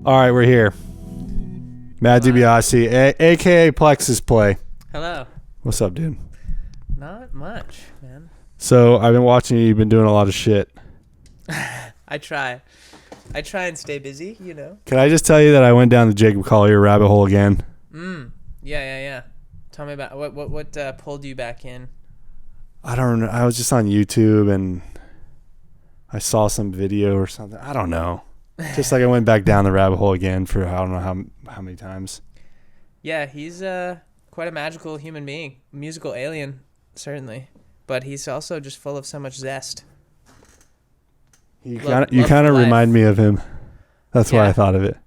All right, we're here. Matt Dibiase, aka PlexusPlay. Hello. What's up, dude? Not much, man. So I've been watching you. You've been doing a lot of shit. I try and stay busy, you know. Can I just tell you that I went down the Jacob Collier rabbit hole again? Yeah. Tell me about what pulled you back in. I don't know. I was just on YouTube and I saw some video or something. I don't know. Just like I went back down the rabbit hole again for I don't know how many times. Yeah, he's quite a magical human being, musical alien, certainly, but he's also just full of so much zest. You kind of remind me of him. That's why I thought of it.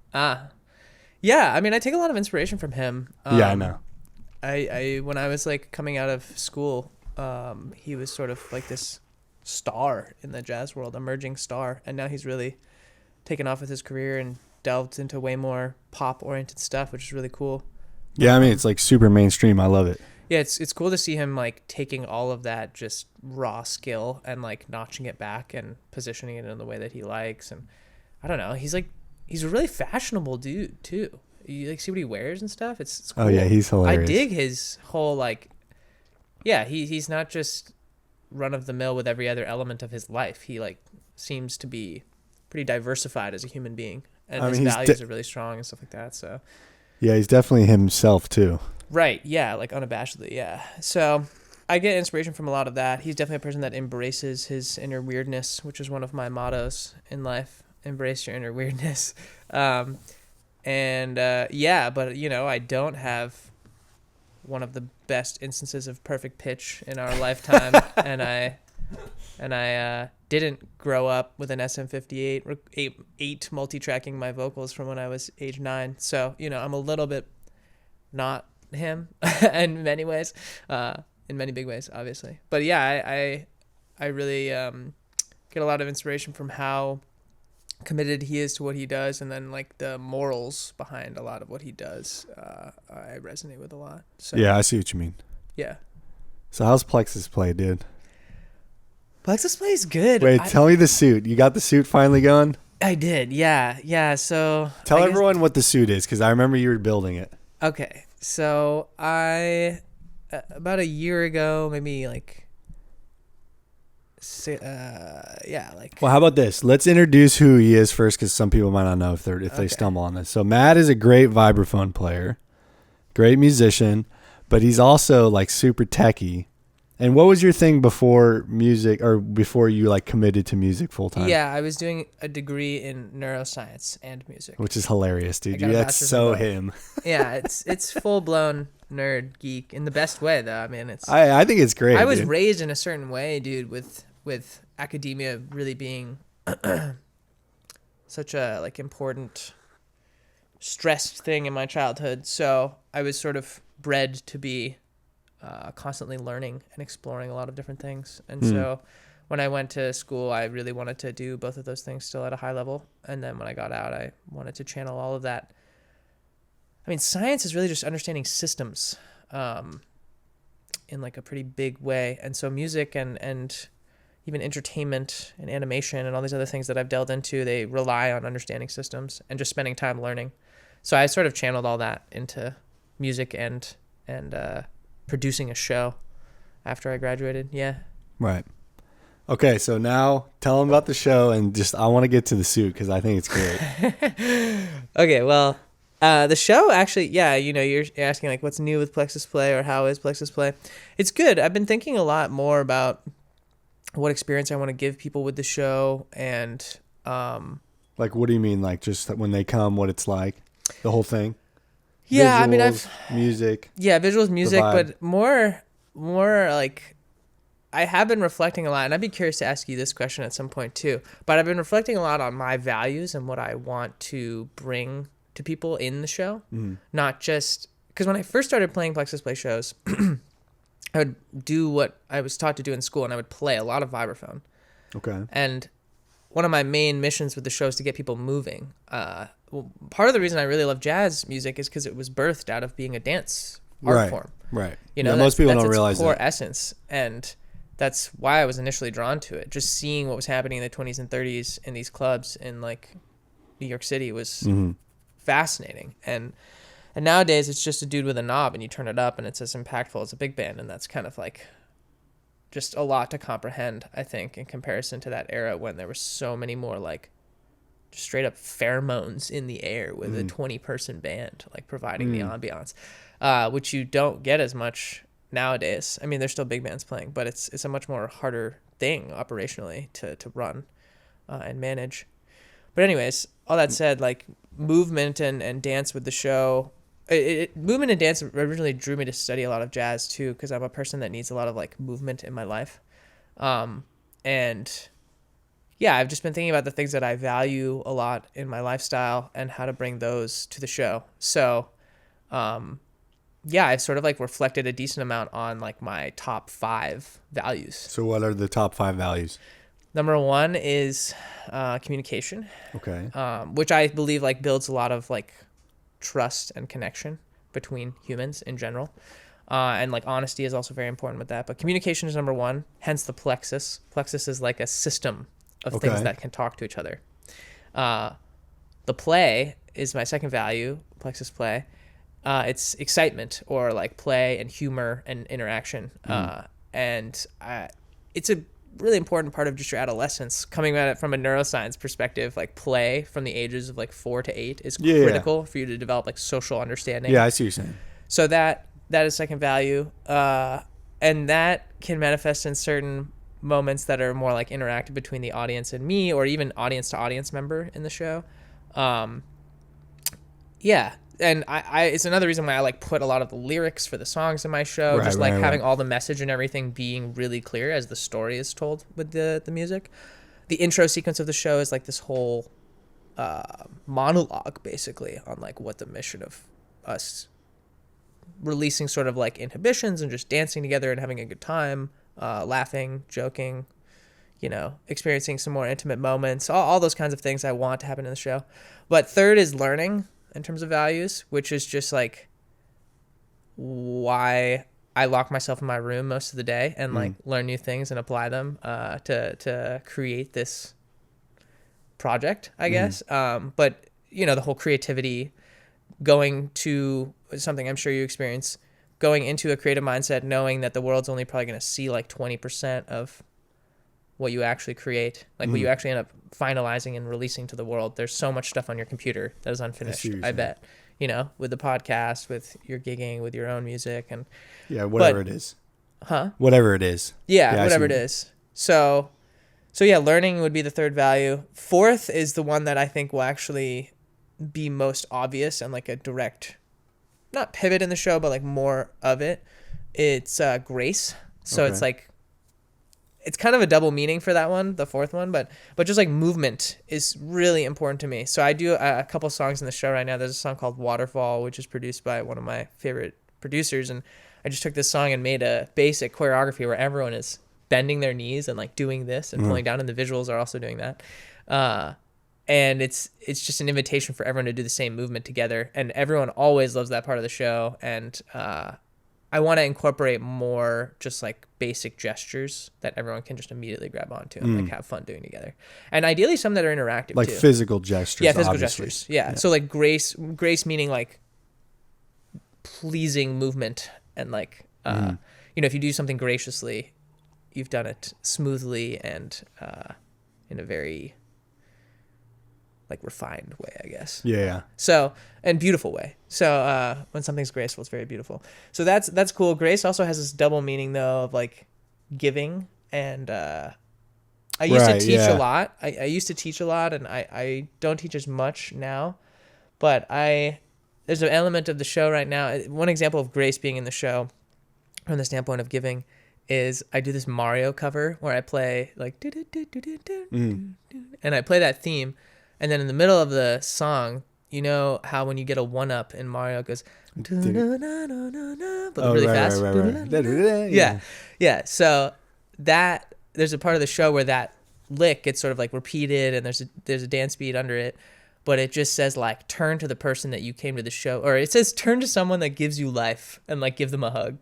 Yeah. I mean, I take a lot of inspiration from him. Yeah, I know. I when I was like coming out of school, he was sort of like this star in the jazz world, emerging star, and now he's really taken off with his career and delved into way more pop-oriented stuff, which is really cool. Yeah, I mean, it's like super mainstream. I love it. Yeah, it's cool to see him like taking all of that just raw skill and like notching it back and positioning it in the way that he likes. And I don't know, he's a really fashionable dude too. You like see what he wears and stuff. It's cool. Oh yeah, he's hilarious. I dig his whole like, yeah, he's not just run of the mill with every other element of his life. He like seems to be pretty diversified as a human being, and his values are really strong and stuff like that. So yeah, he's definitely himself too. Right. Yeah. Like unabashedly. Yeah. So I get inspiration from a lot of that. He's definitely a person that embraces his inner weirdness, which is one of my mottos in life. Embrace your inner weirdness. But you know, I don't have one of the best instances of perfect pitch in our lifetime. and I didn't grow up with an SM58 eight multi-tracking my vocals from when I was age 9. So, you know, I'm a little bit not him in many ways, in many big ways, obviously. But yeah, I really get a lot of inspiration from how committed he is to what he does, and then like the morals behind a lot of what he does. I resonate with a lot. So yeah, I see what you mean. Yeah. So how's PlexusPlay, dude? PlexusPlay is good. Wait, tell me the suit. You got the suit finally going? I did. Yeah. So tell everyone what the suit is, because I remember you were building it. Okay. So I, about a year ago, maybe like, Well, how about this? Let's introduce who he is first, because some people might not know if they stumble on this. So Matt is a great vibraphone player, great musician, but he's also like super techie. And what was your thing before music, or before you like committed to music full time? Yeah, I was doing a degree in neuroscience and music, which is hilarious, dude. That's so him. Yeah, it's full blown nerd geek in the best way, though. I mean, I think it's great. I was raised in a certain way, dude, with academia really being such a like important stressed thing in my childhood. So I was sort of bred to be constantly learning and exploring a lot of different things. And so when I went to school, I really wanted to do both of those things still at a high level. And then when I got out, I wanted to channel all of that. I mean, science is really just understanding systems in like a pretty big way. And so music and even entertainment and animation and all these other things that I've delved into, they rely on understanding systems and just spending time learning. So I sort of channeled all that into music and producing a show after I graduated. Yeah. Right. Okay, so now tell them about the show, and just I want to get to the suit because I think it's great. Okay, well, the show actually, yeah, you know, you're asking like what's new with PlexusPlay or how is PlexusPlay. It's good. I've been thinking a lot more about what experience I want to give people with the show, and like what do you mean, like just when they come, what it's like, the whole thing? Yeah, visuals, I mean, music. Yeah, visuals, music, but more like I have been reflecting a lot, and I'd be curious to ask you this question at some point too. But I've been reflecting a lot on my values and what I want to bring to people in the show, not just because when I first started playing PlexusPlay shows, I would do what I was taught to do in school, and I would play a lot of vibraphone. Okay. And one of my main missions with the show is to get people moving. Well, part of the reason I really love jazz music is because it was birthed out of being a dance art form. Right. You know, yeah, most people don't realize core that. essence, and that's why I was initially drawn to it. Just seeing what was happening in the 20s and 30s in these clubs in like New York City was fascinating. And nowadays it's just a dude with a knob and you turn it up and it's as impactful as a big band. And that's kind of like just a lot to comprehend, I think, in comparison to that era when there were so many more like just straight up pheromones in the air with a 20-person band like providing the ambiance, which you don't get as much nowadays. I mean, there's still big bands playing, but it's a much more harder thing operationally to run and manage. But anyways, all that said, like movement and dance with the show, movement and dance originally drew me to study a lot of jazz too, because I'm a person that needs a lot of like movement in my life. And yeah, I've just been thinking about the things that I value a lot in my lifestyle and how to bring those to the show. So, yeah, I've sort of like reflected a decent amount on like my top 5 values. So what are the top 5 values? Number 1 is communication. Okay. Which I believe like builds a lot of like trust and connection between humans in general. And like honesty is also very important with that. But communication is number 1, hence the plexus. Plexus is like a system of things that can talk to each other. The play is my second value, PlexusPlay. It's excitement or like play and humor and interaction. And it's a really important part of just your adolescence. Coming at it from a neuroscience perspective, like play from the ages of like 4 to 8 is critical for you to develop like social understanding. Yeah, I see what you're saying. So that is second value. And that can manifest in certain moments that are more like interactive between the audience and me, or even audience to audience member in the show. Yeah. And I it's another reason why I like put a lot of the lyrics for the songs in my show, having all the message and everything being really clear as the story is told with the music. The intro sequence of the show is like this whole monologue basically on like what the mission of us releasing sort of like inhibitions and just dancing together and having a good time, laughing, joking, experiencing some more intimate moments, all those kinds of things I want to happen in the show. But third is learning in terms of values, which is just like why I lock myself in my room most of the day and like learn new things and apply them to create this project, I guess. But the whole creativity, going to something I'm sure you experience, going into a creative mindset, knowing that the world's only probably going to see like 20% of what you actually create, like what you actually end up finalizing and releasing to the world. There's so much stuff on your computer that is unfinished, I bet, with the podcast, with your gigging, with your own music, and whatever it is. Whatever it is. Yeah, whatever it is. So yeah, learning would be the third value. Fourth is the one that I think will actually be most obvious and like a direct, not pivot in the show, but like more of it. It's grace. So it's like, it's kind of a double meaning for that one, the fourth one, but just like movement is really important to me. So I do a couple songs in the show right now. There's a song called Waterfall, which is produced by one of my favorite producers. And I just took this song and made a basic choreography where everyone is bending their knees and like doing this and pulling down, and the visuals are also doing that. And it's just an invitation for everyone to do the same movement together. And everyone always loves that part of the show. And I want to incorporate more just like basic gestures that everyone can just immediately grab onto and like have fun doing together. And ideally some that are interactive like too. Physical gestures. Yeah, physical gestures. Yeah. So like grace meaning like pleasing movement, and like, if you do something graciously, you've done it smoothly and in a very like refined way, I guess. Yeah. So, and beautiful way. So when something's graceful, it's very beautiful. So that's cool. Grace also has this double meaning though of like giving, and I used to teach a lot. I used to teach a lot, and I don't teach as much now, but there's an element of the show right now. One example of grace being in the show from the standpoint of giving is I do this Mario cover where I play like and I play that theme. And then in the middle of the song, you know how when you get a 1-up in Mario, it goes, but really fast. Right. Yeah. So there's a part of the show where that lick gets sort of like repeated, and there's a dance beat under it, but it just says like, turn to the person that you came to the show, or it says turn to someone that gives you life and like give them a hug.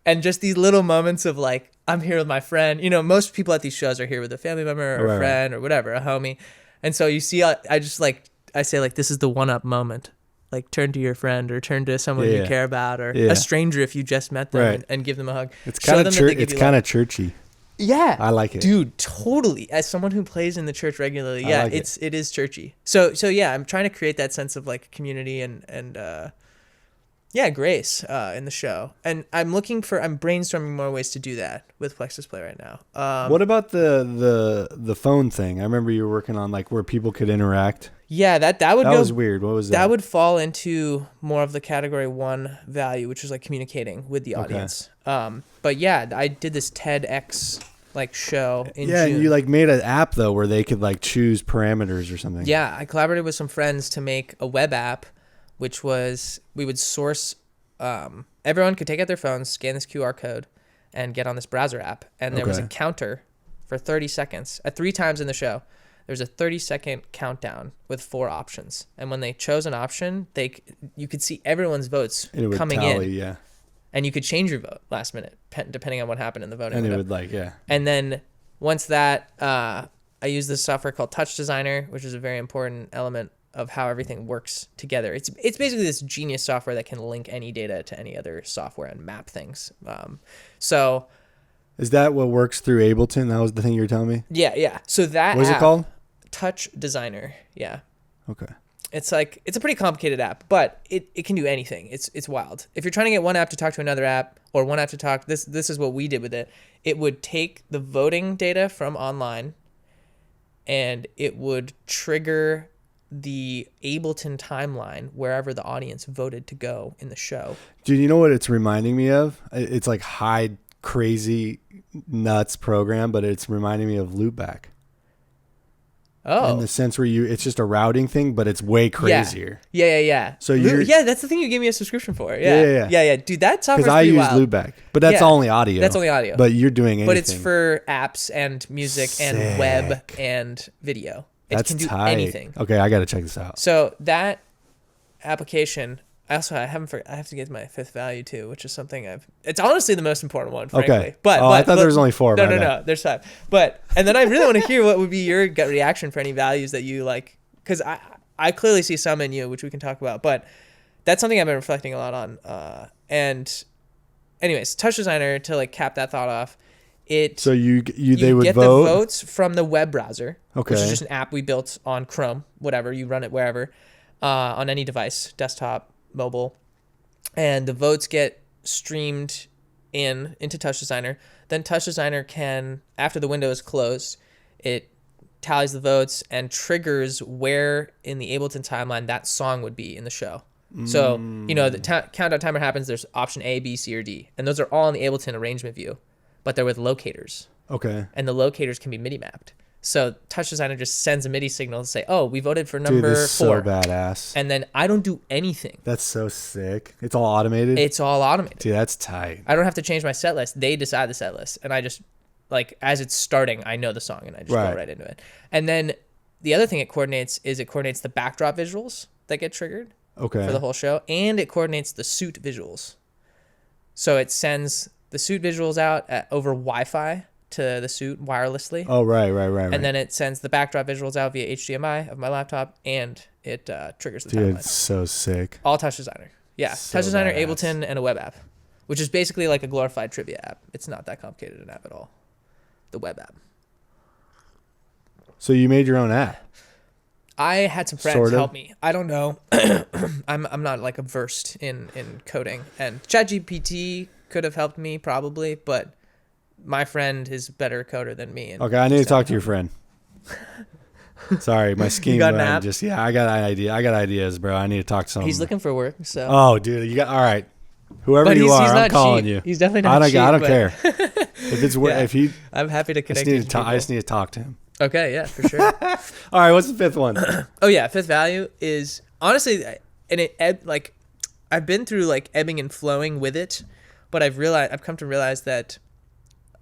And just these little moments of like, I'm here with my friend. Most people at these shows are here with a family member or a friend or whatever, a homie. And so you see, I say like, this is the 1-up moment like turn to your friend or turn to someone you care about, or a stranger if you just met them, and give them a hug. It's kind of it's kind of churchy. Yeah, I like it, dude. Totally. As someone who plays in the church regularly, it is churchy. So yeah, I'm trying to create that sense of like community and grace in the show, and I'm brainstorming more ways to do that with PlexusPlay right now. What about the phone thing? I remember you were working on like where people could interact. Yeah, that was weird. What was that? That would fall into more of the category 1 value, which is like communicating with the audience. But yeah, I did this TEDx like show in June. And you like made an app though where they could like choose parameters or something. Yeah, I collaborated with some friends to make a web app, which was we would source. Everyone could take out their phones, scan this QR code, and get on this browser app. And there was a counter for 30 seconds. 3 times in the show, there's a 30-second countdown with 4 options. And when they chose an option, you could see everyone's votes coming in. Yeah. And you could change your vote last minute, depending on what happened in the voting window. It would And then once that, I used this software called Touch Designer, which is a very important element of how everything works together. It's basically this genius software that can link any data to any other software and map things. So is that what works through Ableton? That was the thing you were telling me? Yeah. So that what is it called? Touch Designer. Yeah. Okay. It's like, it's a pretty complicated app, but it can do anything. It's wild. If you're trying to get one app to talk to another app, or one app to talk, this is what we did with it. It would take the voting data from online, and it would trigger the Ableton timeline wherever the audience voted to go in the show. Dude, you know what it's reminding me of? It's like high, crazy, nuts program, but it's reminding me of Loopback. Oh. In the sense where it's just a routing thing, but it's way crazier. Yeah. So that's the thing you gave me a subscription for. Yeah. Dude, that software's pretty wild. Because I use Loopback, but that's only audio. That's only audio. But you're doing anything. But it's for apps and music and web and video. It can do anything. Okay, I got to check this out. So that application, I have to get to my 5th value too, which is something it's honestly the most important one, frankly. Okay. But I thought there was only 4. No, there's 5. And then I really want to hear what would be your gut reaction for any values that you like, because I clearly see some in you, which we can talk about, but that's something I've been reflecting a lot on. And anyways, Touch Designer, to like cap that thought off, they would get vote? the votes from the web browser, which is just an app we built on Chrome, whatever, you run it wherever, on any device, desktop, mobile, and the votes get streamed into Touch Designer. Then Touch Designer can, after the window is closed, it tallies the votes and triggers where in the Ableton timeline that song would be in the show. So, the countdown timer happens, there's option A, B, C, or D, and those are all in the Ableton arrangement view, but they're with locators. Okay. And the locators can be MIDI mapped. So Touch Designer just sends a MIDI signal to say, "Oh, we voted for number 4." Dude, this is so badass. And then I don't do anything. That's so sick. It's all automated? It's all automated. Dude, that's tight. I don't have to change my set list. They decide the set list. And I just, like, as it's starting, I know the song and I just go right into it. And then the other thing it coordinates the backdrop visuals that get triggered for the whole show. And it coordinates the suit visuals. So it sends the suit visuals out over Wi-Fi to the suit wirelessly. Oh, right. And then it sends the backdrop visuals out via HDMI of my laptop, and it triggers the timeline. Dude, it's so sick. All Touch Designer. Yeah, so Touch Designer, badass. Ableton, and a web app, which is basically like a glorified trivia app. It's not that complicated an app at all. The web app. So you made your own app? I had some friends help me. I don't know. I'm not like versed in coding, and ChatGPT could have helped me probably, but my friend is better coder than me. Okay, I need to talk to your friend. Sorry, my scheme. You got an app? I got an idea. I got ideas, bro. I need to talk to someone. He's looking for work, so. Oh, dude, you got all right. Whoever you are, I'm calling you. He's definitely not cheap. I don't care. If he, I'm happy to connect. I just need to talk to him. Okay, yeah, for sure. All right, what's the 5th one? Oh yeah, 5th value is honestly, and I've been through like ebbing and flowing with it, but I've come to realize that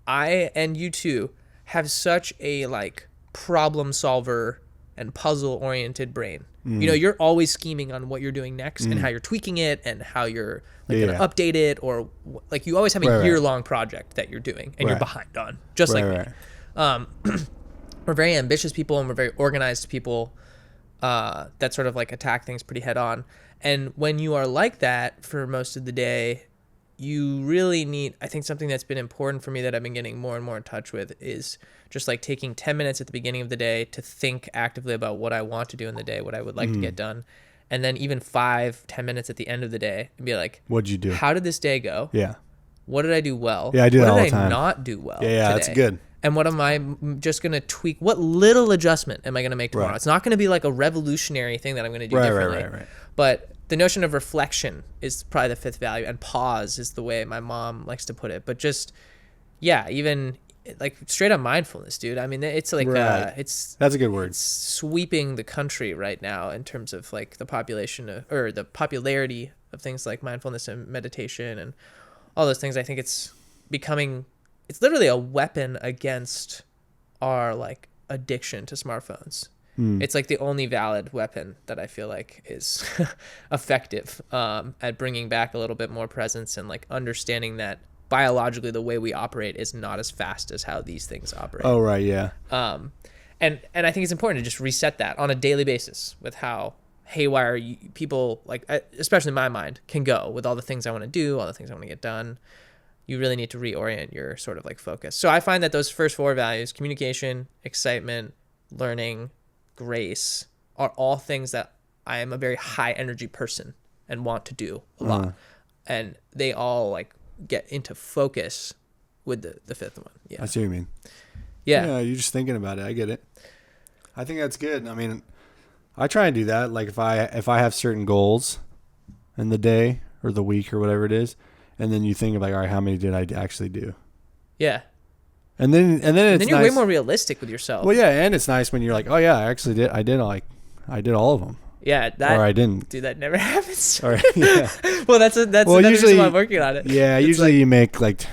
I and you too have such a like problem solver and puzzle oriented brain. You're always scheming on what you're doing next and how you're tweaking it and how you're going to update it, or like you always have a year-long project that you're doing and you're behind on, just like me. We're very ambitious people and we're very organized people. that sort of like attack things pretty head on. And when you are like that for most of the day, you really need, I think something that's been important for me that I've been getting more and more in touch with is just like taking 10 minutes at the beginning of the day to think actively about what I want to do in the day, what I would like to get done. And then even 5-10 minutes at the end of the day and be like, what'd you do? How did this day go? Yeah. What did I do well? Yeah, I do that all the time. What did I not do well Yeah, today? that's good. And what am I just going to tweak? What little adjustment am I going to make tomorrow? Right. It's not going to be like a revolutionary thing that I'm going to do differently. Right. But the notion of reflection is probably the fifth value, and pause is the way my mom likes to put it. But just, yeah, even like straight up mindfulness, dude. I mean, it's like, that's a good word. It's sweeping the country right now in terms of like the population or the popularity of things like mindfulness and meditation and all those things. I think it's becoming, it's literally a weapon against our like addiction to smartphones. It's like the only valid weapon that I feel like is effective at bringing back a little bit more presence and like understanding that biologically the way we operate is not as fast as how these things operate. Oh, right. Yeah. And I think it's important to just reset that on a daily basis with how haywire people, like, especially in my mind, can go with all the things I want to do, all the things I want to get done. You really need to reorient your sort of like focus. So I find that those first 4 values, communication, excitement, learning, grace, are all things that I am a very high energy person and want to do a lot. And they all like get into focus with the fifth one. Yeah. I see what you mean. Yeah. You're just thinking about it. I get it. I think that's good. I mean, I try and do that. Like if I have certain goals in the day or the week or whatever it is, and then you think of like, all right, how many did I actually do? Yeah. And then it's you're nice. way more realistic with yourself. Well, yeah, and it's nice when you're like, oh yeah, I actually did. I did all of them. Yeah, or I didn't. Dude, that never happens. Or, yeah. Well, that's another reason why I'm working on it. Yeah, it's usually you make like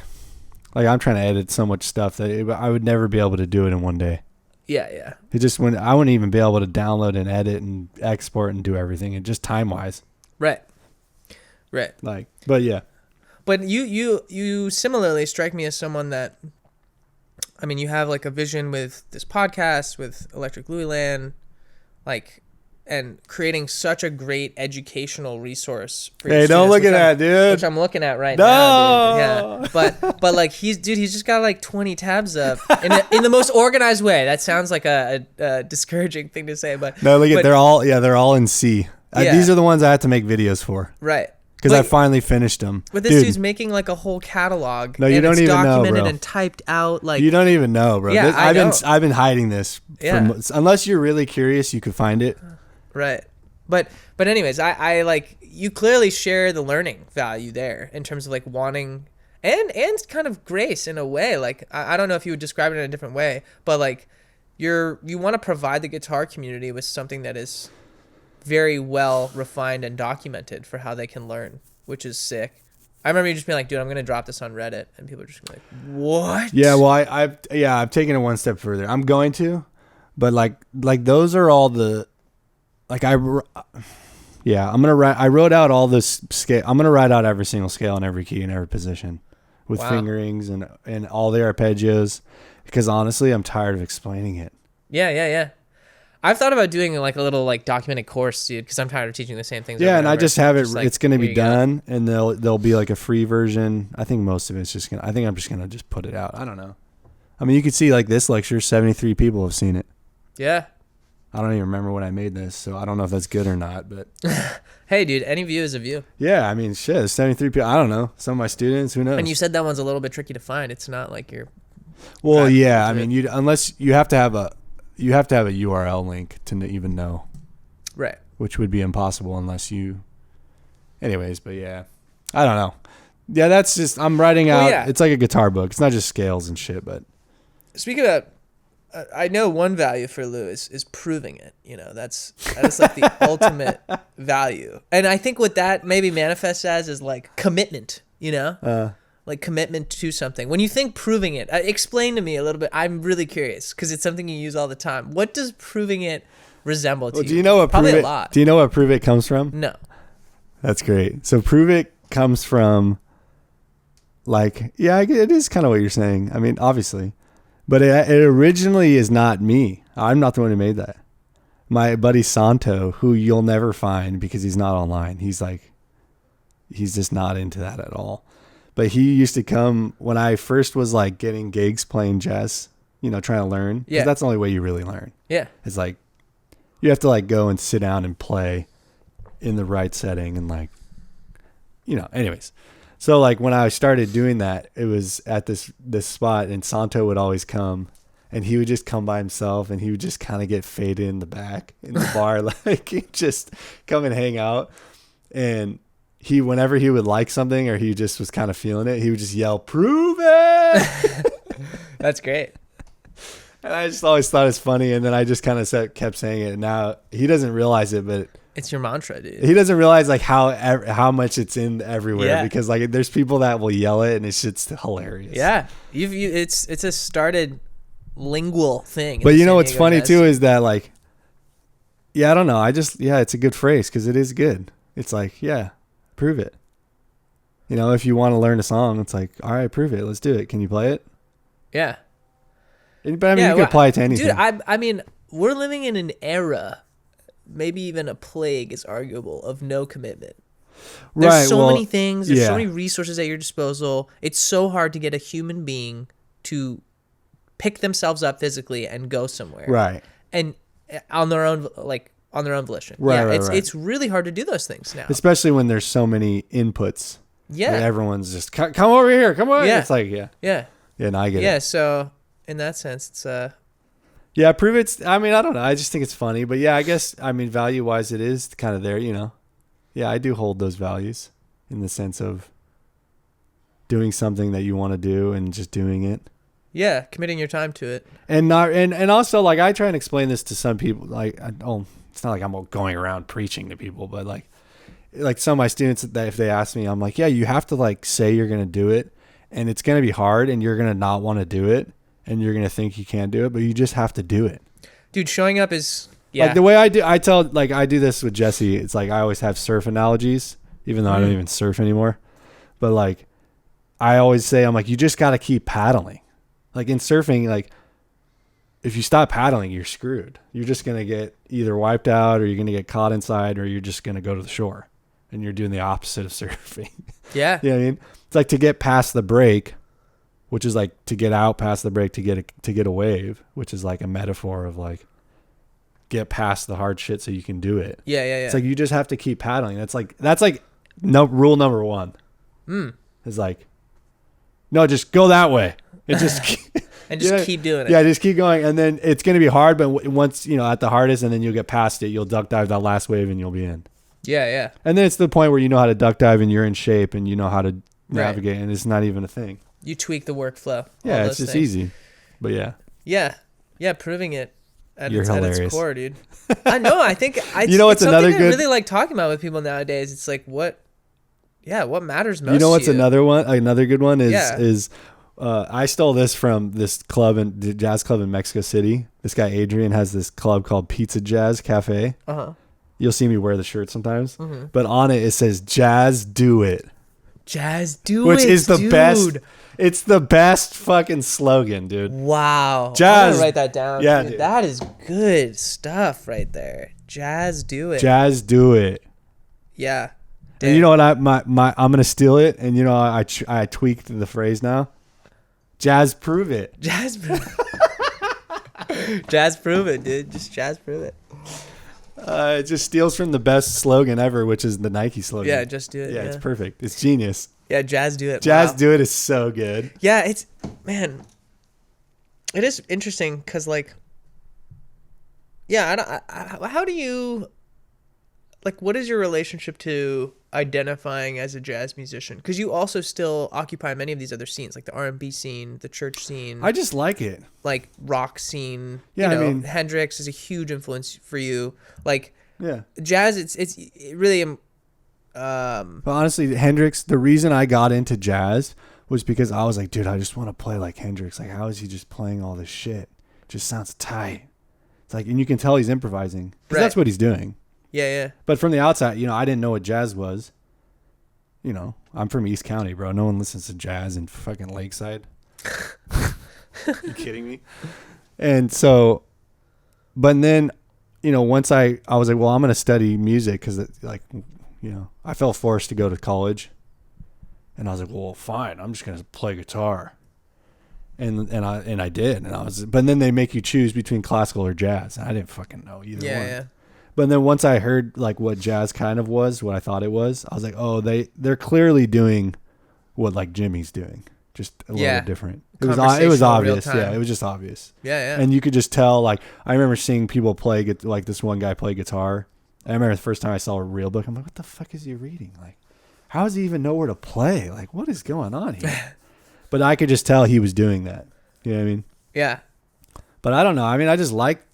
I'm trying to edit so much stuff that I would never be able to do it in one day. Yeah. It just I wouldn't even be able to download and edit and export and do everything, and just time wise. Right. Like, but yeah. But you similarly strike me as someone that, I mean, you have like a vision with this podcast, with ElectricLouieLand, like, and creating such a great educational resource for your don't students, look at that, dude. Which I'm looking at right now, dude. Yeah. But like he's just got like 20 tabs up in the most organized way. That sounds like a discouraging thing to say, but no, look at they're all in C. These are the ones I have to make videos for. Right. Because I finally finished them. But this dude's making like a whole catalog. No, you don't even know, bro. Documented and typed out. Like, you don't even know, bro. Yeah, I've been hiding this. Unless you're really curious, you could find it. Right. But anyways, I like, you clearly share the learning value there in terms of like wanting and kind of grace in a way. Like I don't know if you would describe it in a different way, but like you want to provide the guitar community with something that is very well refined and documented for how they can learn, which is sick. I remember you just being like, dude, I'm going to drop this on Reddit, and people are just gonna be like, what? Yeah, well, I've taken it one step further. I'm going to, but like those are all the, like I'm going to write, I wrote out all this scale. I'm going to write out every single scale and every key and every position with fingerings and all the arpeggios, because honestly, I'm tired of explaining it. Yeah. I've thought about doing like a little like documented course, dude, because I'm tired of teaching the same things. Yeah, and I just have it. Like, it's going to be done, and there'll be like a free version. I think most of it's just gonna. I think I'm just gonna just put it out. I don't know. I mean, you could see like this lecture, 73 people have seen it. Yeah. I don't even remember when I made this, so I don't know if that's good or not. But hey, dude, any view is a view. Yeah, I mean, shit, 73 people. I don't know. Some of my students, who knows? And you said that one's a little bit tricky to find. It's not like you're. Well, yeah. I mean, unless you have to have a URL link to even know. Right. Which would be impossible unless you. Anyways, but yeah, I don't know. Yeah, that's just, I'm writing out. Yeah. It's like a guitar book. It's not just scales and shit, but. Speaking of, I know one value for Lou is proving it. You know, that is like the ultimate value. And I think what that maybe manifests as is like commitment, you know? Like commitment to something. When you think proving it, explain to me a little bit. I'm really curious because it's something you use all the time. What does proving it resemble to you? Do you know what Probably prove it? A lot. Do you know what prove it comes from? No. That's great. So prove it comes from, like, yeah, it is kind of what you're saying. I mean, obviously, but it originally is not me. I'm not the one who made that. my buddy Santo, who you'll never find because he's not online. He's just not into that at all. But he used to come when I first was like getting gigs playing jazz, trying to learn. Because that's the only way you really learn. Yeah. It's like you have to like go and sit down and play in the right setting and like, anyways. So like when I started doing that, it was at this spot, and Santo would always come, and he would just come by himself, and he would just kind of get faded in the back in the bar, like he'd just come and hang out. And whenever he would like something or he just was kind of feeling it, he would just yell, "Prove it!" That's great. And I just always thought it's funny, and then I just kind of kept saying it. And now he doesn't realize it, but it's your mantra, dude. He doesn't realize like how much it's in everywhere, because like there's people that will yell it, and it's just hilarious. Yeah, it's a started lingual thing. But what's funny too is that like, I don't know. It's a good phrase because it is good. It's like, prove it. If you want to learn a song, it's like, all right, prove it. Let's do it. Can you play it? Yeah. But I mean, you can apply it to anything. Dude, I mean, we're living in an era, maybe even a plague is arguable, of no commitment. There's so many things. There's so many resources at your disposal. It's so hard to get a human being to pick themselves up physically and go somewhere. Right. And on their own volition. Right. It's really hard to do those things now. Especially when there's so many inputs. Yeah. Like everyone's just, come over here. Come on. Yeah. It's like, Yeah. Yeah, no, I get it. Yeah, so in that sense, it's yeah, prove it's. I mean, I don't know. I just think it's funny, but I guess value wise, it is kind of there. Yeah, I do hold those values in the sense of doing something that you want to do and just doing it. Yeah, committing your time to it, and also like I try and explain this to some people. Like, it's not like I'm going around preaching to people, but like some of my students, that if they ask me, I'm like, you have to like say you're gonna do it, and it's gonna be hard, and you're gonna not want to do it. And you're going to think you can't do it, but you just have to do it. Dude, showing up is, like the way I do this with Jesse. It's like, I always have surf analogies, even though I don't even surf anymore. But like, I always say, I'm like, you just got to keep paddling. Like in surfing, like if you stop paddling, you're screwed. You're just going to get either wiped out, or you're going to get caught inside, or you're just going to go to the shore, and you're doing the opposite of surfing. Yeah. You know what I mean? It's like to get past the break, which is like to get out past the break to get a wave, which is like a metaphor of like get past the hard shit so you can do it. Yeah. It's like you just have to keep paddling. That's like rule number one. Is like, no, just go that way. And just keep doing it. Yeah, just keep going, and then it's gonna be hard, but once at the hardest, and then you'll get past it, you'll duck dive that last wave, and you'll be in. Yeah. And then it's the point where you know how to duck dive, and you're in shape, and you know how to navigate, and it's not even a thing. You tweak the workflow. Yeah, it's just easy. But yeah, proving it at its core, dude. I know. I think what's another good? I really like talking about with people nowadays. It's like what matters most. What's another one? Another good one is I stole this from this the jazz club in Mexico City. This guy Adrian has this club called Pizza Jazz Cafe. You'll see me wear the shirt sometimes, but on it says "Jazz Do It." Jazz Do It, which is the best. It's the best fucking slogan, dude. Wow. Jazz. I'm gonna write that down. Yeah, dude. That is good stuff right there. Jazz Do It. Jazz Do It. Yeah. And you know what? I'm gonna steal it, and I tweaked the phrase now. Jazz Prove It. Jazz Prove It. Jazz Prove It, dude. Just Jazz Prove It. It just steals from the best slogan ever, which is the Nike slogan. Yeah, just do it. Yeah, it's perfect. It's genius. Yeah, Jazz Do It. Jazz Do It is so good. Yeah, it is interesting because like, how do you, like, what is your relationship to identifying as a jazz musician? Because you also still occupy many of these other scenes, like the R&B scene, the church scene. I just like it. Like rock scene. Yeah, I mean, Hendrix is a huge influence for you. Like, yeah, jazz. It's really. But honestly, Hendrix. The reason I got into jazz was because I was like, dude, I just want to play like Hendrix. Like, how is he just playing all this shit? It just sounds tight. It's like, and you can tell he's improvising because that's what he's doing. Yeah. But from the outside, I didn't know what jazz was. I'm from East County, bro. No one listens to jazz in fucking Lakeside. You kidding me? And so, but then once I was like, well, I'm going to study music because like, I felt forced to go to college, and I was like, well, fine, I'm just going to play guitar. And I did, but then they make you choose between classical or jazz. I didn't fucking know either one. Yeah. But then once I heard like what jazz kind of was, what I thought it was, I was like, oh, they're clearly doing what like Jimmy's doing, just a little different. It was obvious. Yeah, it was just obvious. Yeah. And you could just tell. Like I remember seeing people play, like this one guy play guitar. I remember the first time I saw a real book, I'm like, what the fuck is he reading? Like, how does he even know where to play? Like, what is going on here? But I could just tell he was doing that. You know what I mean? Yeah. But I don't know. I mean, I just like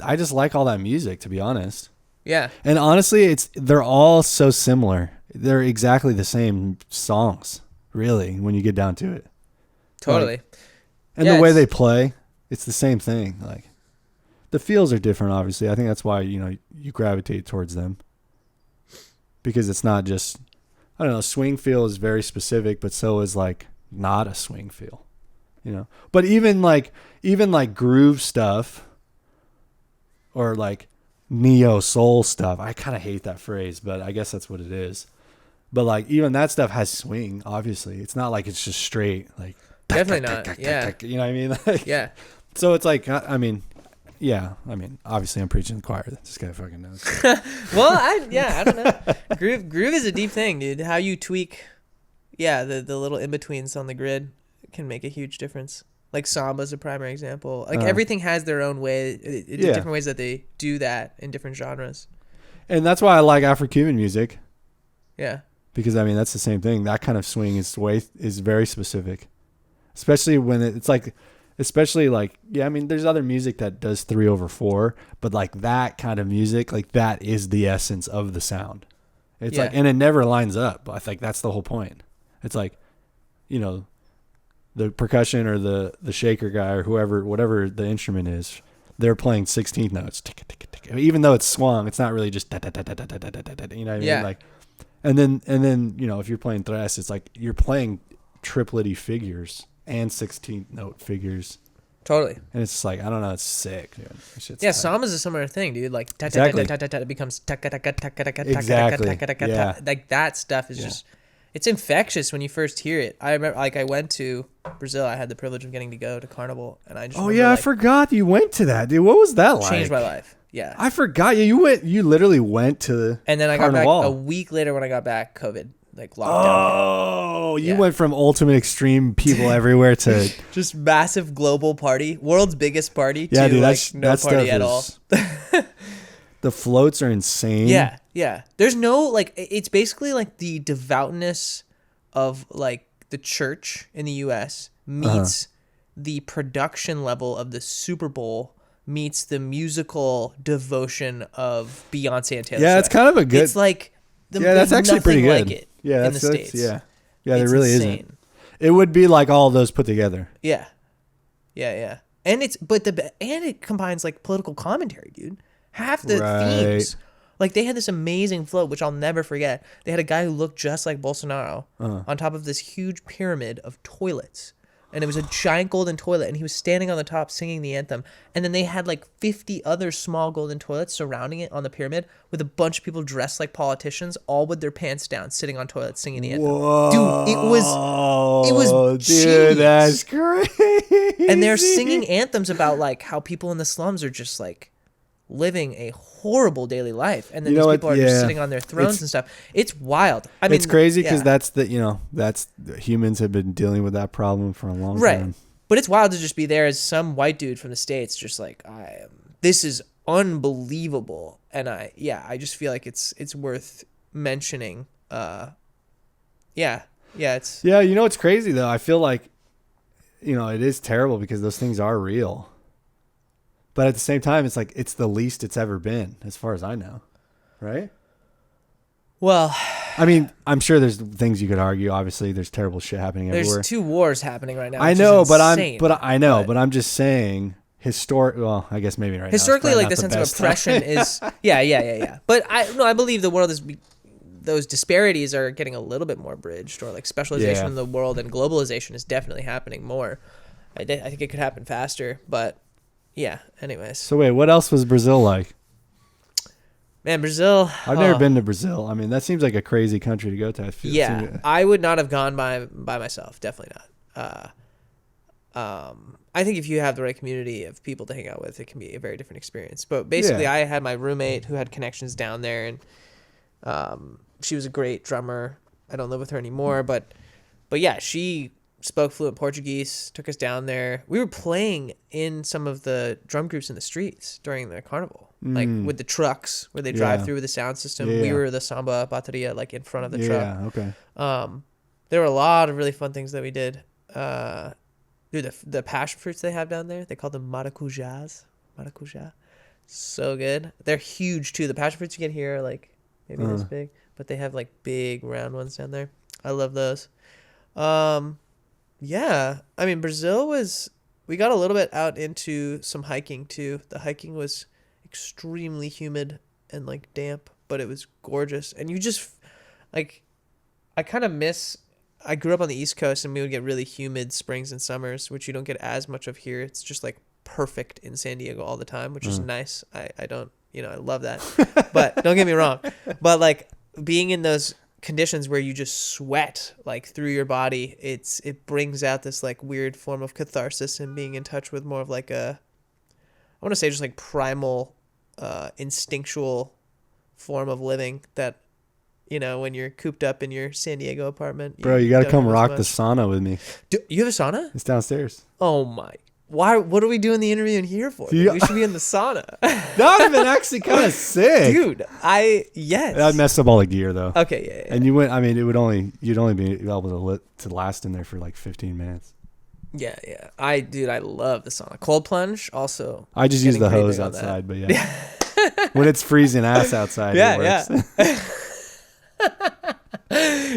all that music, to be honest. Yeah. And honestly, they're all so similar. They're exactly the same songs, really, when you get down to it. Totally. And the way they play, it's the same thing. Like the feels are different, obviously. I think that's why, you gravitate towards them. Because it's not just, I don't know, swing feel is very specific, but so is like not a swing feel. But even like groove stuff or like neo soul stuff, I kind of hate that phrase, but I guess that's what it is. But like even that stuff has swing, obviously. It's not like it's just straight like definitely not. Yeah. You know what I mean? Like, yeah. So it's like I mean, obviously I'm preaching to the choir. This guy fucking knows. Well, I don't know. Groove is a deep thing, dude. How you tweak the little in-betweens on the grid can make a huge difference. Like samba is a primary example. Like everything has their own way, different ways that they do that in different genres. And that's why I like Afro-Cuban music. Yeah. Because that's the same thing. That kind of swing is very specific. Especially when there's other music that does 3/4, but like that kind of music, like that is the essence of the sound. It's like, and it never lines up. I think that's the whole point. It's like, the percussion or the shaker guy or whatever the instrument is, they're playing 16th notes. Even though it's swung, it's not really just you know what I mean? Like, and then if you're playing tres, it's like you're playing triplet-y figures and 16th note figures. Totally. And it's just like, I don't know, it's sick, dude. Samba's a similar thing, dude. Like it becomes exactly. Like that stuff is just, it's infectious when you first hear it. I remember, like, I went to Brazil. I had the privilege of getting to go to Carnival, and I just I forgot you went to that, dude. What was that like? Changed my life. Yeah, I forgot. You literally went to and then I got back a week later. When I got back, COVID like locked down. Oh, you went from ultimate extreme people everywhere to just massive global party, world's biggest party. Yeah, to dude, like no party at all. The floats are insane. Yeah. There's no, like, it's basically like the devoutness of like the church in the US meets the production level of the Super Bowl meets the musical devotion of Beyonce and Taylor Swift. It's kind of a good. It's like that's actually pretty good. Like it in the States. Yeah, there really insane. Isn't. It would be like all of those put together. Yeah. And it combines like political commentary, dude. Half the themes. Like they had this amazing float, which I'll never forget. They had a guy who looked just like Bolsonaro on top of this huge pyramid of toilets. And it was a giant golden toilet, and he was standing on the top singing the anthem. And then they had like 50 other small golden toilets surrounding it on the pyramid with a bunch of people dressed like politicians, all with their pants down, sitting on toilets singing the anthem. Whoa, dude, it was dude, that's crazy. And they're singing anthems about like how people in the slums are just like living a horrible daily life, and then these people are just sitting on their thrones and stuff. It's wild. I mean, it's crazy because that's humans have been dealing with that problem for a long time. But it's wild to just be there as some white dude from the States, just like, this is unbelievable, and I just feel like it's worth mentioning. It's it's crazy though. I feel like it is terrible because those things are real. But at the same time, it's like it's the least it's ever been, as far as I know, right? Well, I mean, I'm sure there's things you could argue. Obviously, there's terrible shit happening everywhere. There's 2 wars happening right now. I know, but I'm just saying, well, I guess maybe right historically, now. Historically, like the sense of oppression is, But I believe the world is. Those disparities are getting a little bit more bridged, or like specialization in the world and globalization is definitely happening more. I think it could happen faster, but. Yeah, anyways. So wait, what else was Brazil like? Man, Brazil. I've never been to Brazil. I mean, that seems like a crazy country to go to. I would not have gone by myself. Definitely not. I think if you have the right community of people to hang out with, it can be a very different experience. But basically, I had my roommate who had connections down there, and she was a great drummer. I don't live with her anymore, but yeah, she spoke fluent Portuguese, took us down there. We were playing in some of the drum groups in the streets during the carnival, like with the trucks where they drive through with the sound system. We were the samba bateria, like in front of the truck. Yeah, okay. There were a lot of really fun things that we did. Dude, the passion fruits they have down there, they call them maracujas. Maracuja. So good. They're huge too. The passion fruits you get here are like maybe this big, but they have like big round ones down there. I love those. Yeah. I mean, Brazil we got a little bit out into some hiking too. The hiking was extremely humid and like damp, but it was gorgeous. And you just like, I grew up on the East Coast, and we would get really humid springs and summers, which you don't get as much of here. It's just like perfect in San Diego all the time, which is nice. I don't, I love that. But don't get me wrong. But like being in those conditions where you just sweat like through your body, it brings out this like weird form of catharsis and being in touch with more of like I want to say just like primal, instinctual form of living that, when you're cooped up in your San Diego apartment. Bro, you got to come rock the sauna with me. You have a sauna? It's downstairs. Oh, my. Why? What are we doing the interview in here for? We should be in the sauna. That would have been actually kind of sick. Dude, yes. That messed up all the gear, though. Okay, yeah. And you'd only be able to last in there for like 15 minutes. Yeah. I love the sauna. Cold plunge, also. I just use the hose outside, but yeah. When it's freezing ass outside, it works.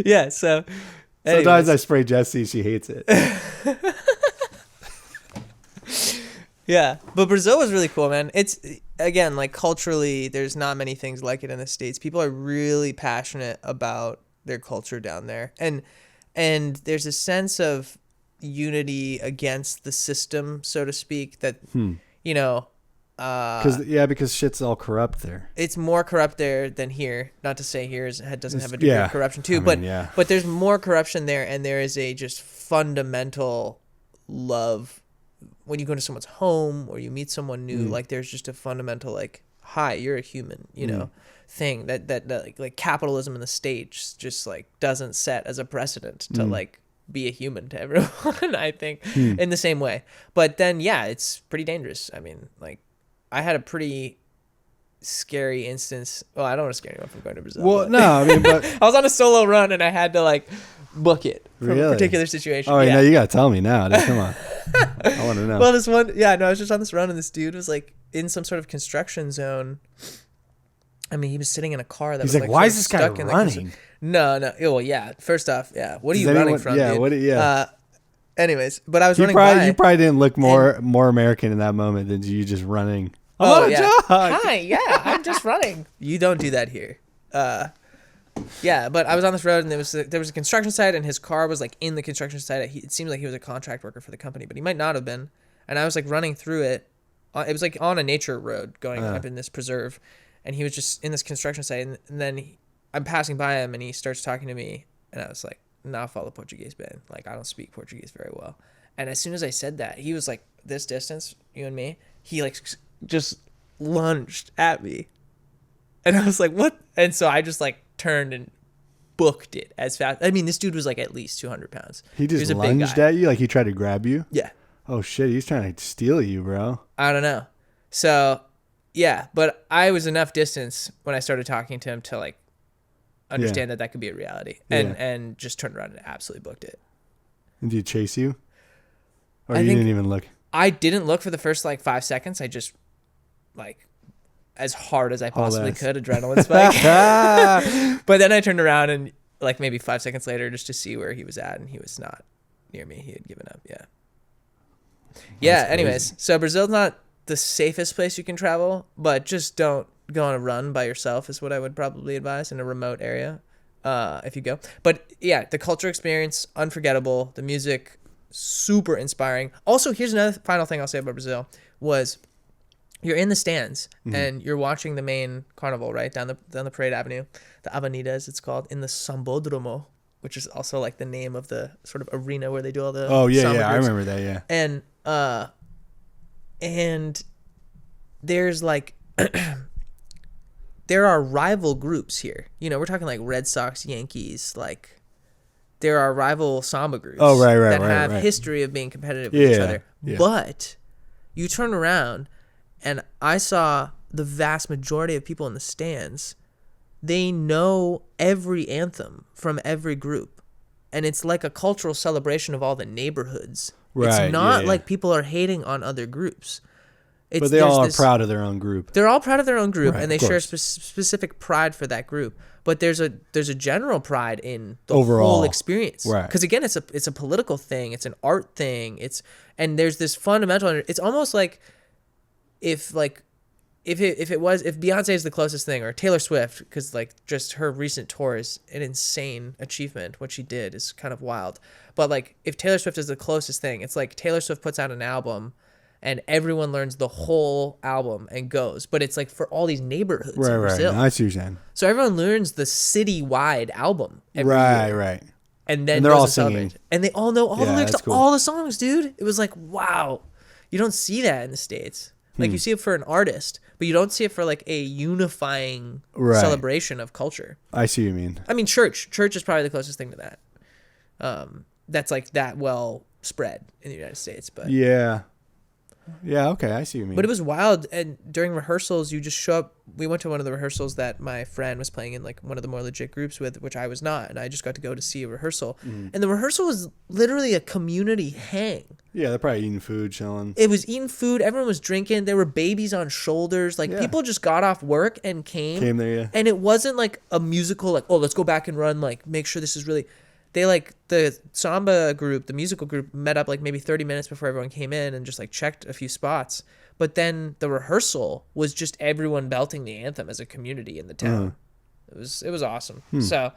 Yeah, so anyways. Sometimes I spray Jessie, she hates it. Yeah, but Brazil was really cool, man. It's, again, like culturally, there's not many things like it in the States. People are really passionate about their culture down there, and there's a sense of unity against the system, so to speak, that because shit's all corrupt there. It's more corrupt there than here. Not to say here doesn't have a degree of corruption too, but there's more corruption there, and there is a just fundamental love when you go to someone's home or you meet someone new. Like there's just a fundamental like, hi, you're a human, thing that like capitalism in the States just like doesn't set as a precedent to like be a human to everyone. I think in the same way, but then it's pretty dangerous. I mean, like, I had a pretty scary instance. Well, I don't want to scare anyone from going to Brazil. Well, no, I mean, but I was on a solo run and I had to like book it from a particular situation. Oh, no, you gotta tell me now. Dude, come on, I want to know. Well, I was just on this run, and this dude was like in some sort of construction zone. I mean, he was sitting in a car that he's was like, why is this guy running? No. Well, yeah. First off, what are you running from? Yeah, dude? Anyways, but I was running by. You probably didn't look more American in that moment than you just running. Jog. Hi, I'm just running. You don't do that here. But I was on this road, and there was a construction site, and his car was like in the construction site. It seemed like he was a contract worker for the company, but he might not have been. And I was like running through it. It was like on a nature road going up in this preserve, and he was just in this construction site. And then I'm passing by him, and he starts talking to me, and I was like, "Nah, follow Portuguese, man. Like, I don't speak Portuguese very well." And as soon as I said that, he was like this distance, you and me. He like just lunged at me, and I was like, "What?" And so I just like turned and booked it as fast. I mean, this dude was like at least 200 pounds. He just lunged at you, like he tried to grab you. Yeah. Oh shit, he's trying to steal you, bro. I don't know. So yeah, but I was enough distance when I started talking to him to like understand that could be a reality, and just turned around and absolutely booked it. And did he chase you? Or you didn't even look? I didn't look for the first like 5 seconds. I just like as hard as I possibly could, adrenaline spike. But then I turned around and like maybe 5 seconds later just to see where he was at, and he was not near me. He had given up. Anyways, so Brazil's not the safest place you can travel, but just don't go on a run by yourself is what I would probably advise in a remote area if you go. But yeah, the culture experience, unforgettable. The music, super inspiring. Also, here's another final thing I'll say about Brazil was you're in the stands and you're watching the main carnival, right? Down the Parade Avenue, the Avenidas, it's called, in the Sambodromo, which is also like the name of the sort of arena where they do all the samba groups. I remember that, yeah. And there's like there are rival groups here. You know, we're talking like Red Sox, Yankees, like there are rival samba groups that have history of being competitive with each other. Yeah. But you turn around and I saw the vast majority of people in the stands, they know every anthem from every group. And it's like a cultural celebration of all the neighborhoods. Right, it's not like people are hating on other groups. But they all are proud of their own group. They're all proud of their own group, and they share specific pride for that group. But there's a general pride in the whole experience. Right. Because again, it's a political thing. It's an art thing. And there's this fundamental. It's almost like if Beyonce is the closest thing, or Taylor Swift, because like just her recent tour is an insane achievement. What she did is kind of wild. But like if Taylor Swift is the closest thing, it's like Taylor Swift puts out an album and everyone learns the whole album and goes. But it's like for all these neighborhoods in Brazil. Right. I see what you're saying. So everyone learns the city-wide album every year. Right. And then they're all singing. And they all know all the lyrics to all the songs, dude. It was like, wow. You don't see that in the States. Like you see it for an artist, but you don't see it for like a unifying celebration of culture. I see what you mean. I mean, church is probably the closest thing to that. That's like that well spread in the United States, but yeah, okay, I see what you mean. But it was wild, and during rehearsals, you just show up. We went to one of the rehearsals that my friend was playing in, like one of the more legit groups with, which I was not, and I just got to go to see a rehearsal. And the rehearsal was literally a community hang. Yeah, they're probably eating food, chilling. It was eating food. Everyone was drinking. There were babies on shoulders. Like people just got off work and came there. Yeah, and it wasn't like a musical. Like, oh, let's go back and run. Like, make sure this is really. They like the samba group, the musical group, met up like maybe 30 minutes before everyone came in and just like checked a few spots. But then the rehearsal was just everyone belting the anthem as a community in the town. It was awesome. So,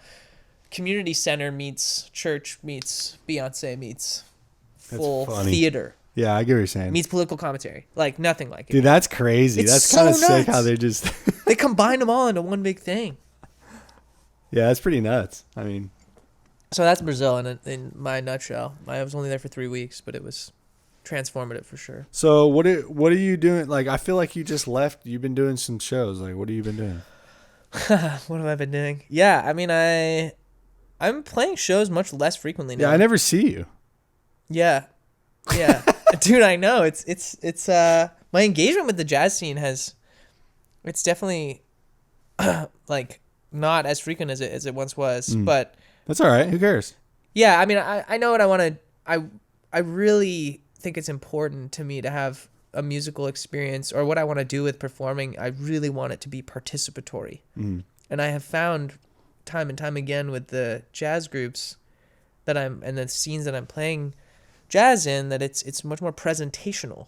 community center meets church meets Beyonce meets full theater. Yeah, I get what you're saying. Meets political commentary. Like nothing like it. Dude, that's crazy. That's kind of sick how they just they combined them all into one big thing. Yeah, that's pretty nuts. I mean. So that's Brazil in my nutshell. I was only there for 3 weeks, but it was transformative for sure. So what are you doing? Like, I feel like you just left. You've been doing some shows. Like, what have you been doing? What have I been doing? Yeah, I mean, I'm playing shows much less frequently now. Yeah, I never see you. Yeah, dude, I know. It's my engagement with the jazz scene it's definitely like not as frequent as it once was, but. That's all right. Who cares? Yeah, I mean, I know what I want to. I really think it's important to me to have a musical experience, or what I want to do with performing. I really want it to be participatory, and I have found time and time again with the jazz groups and the scenes that I'm playing jazz in, that it's much more presentational,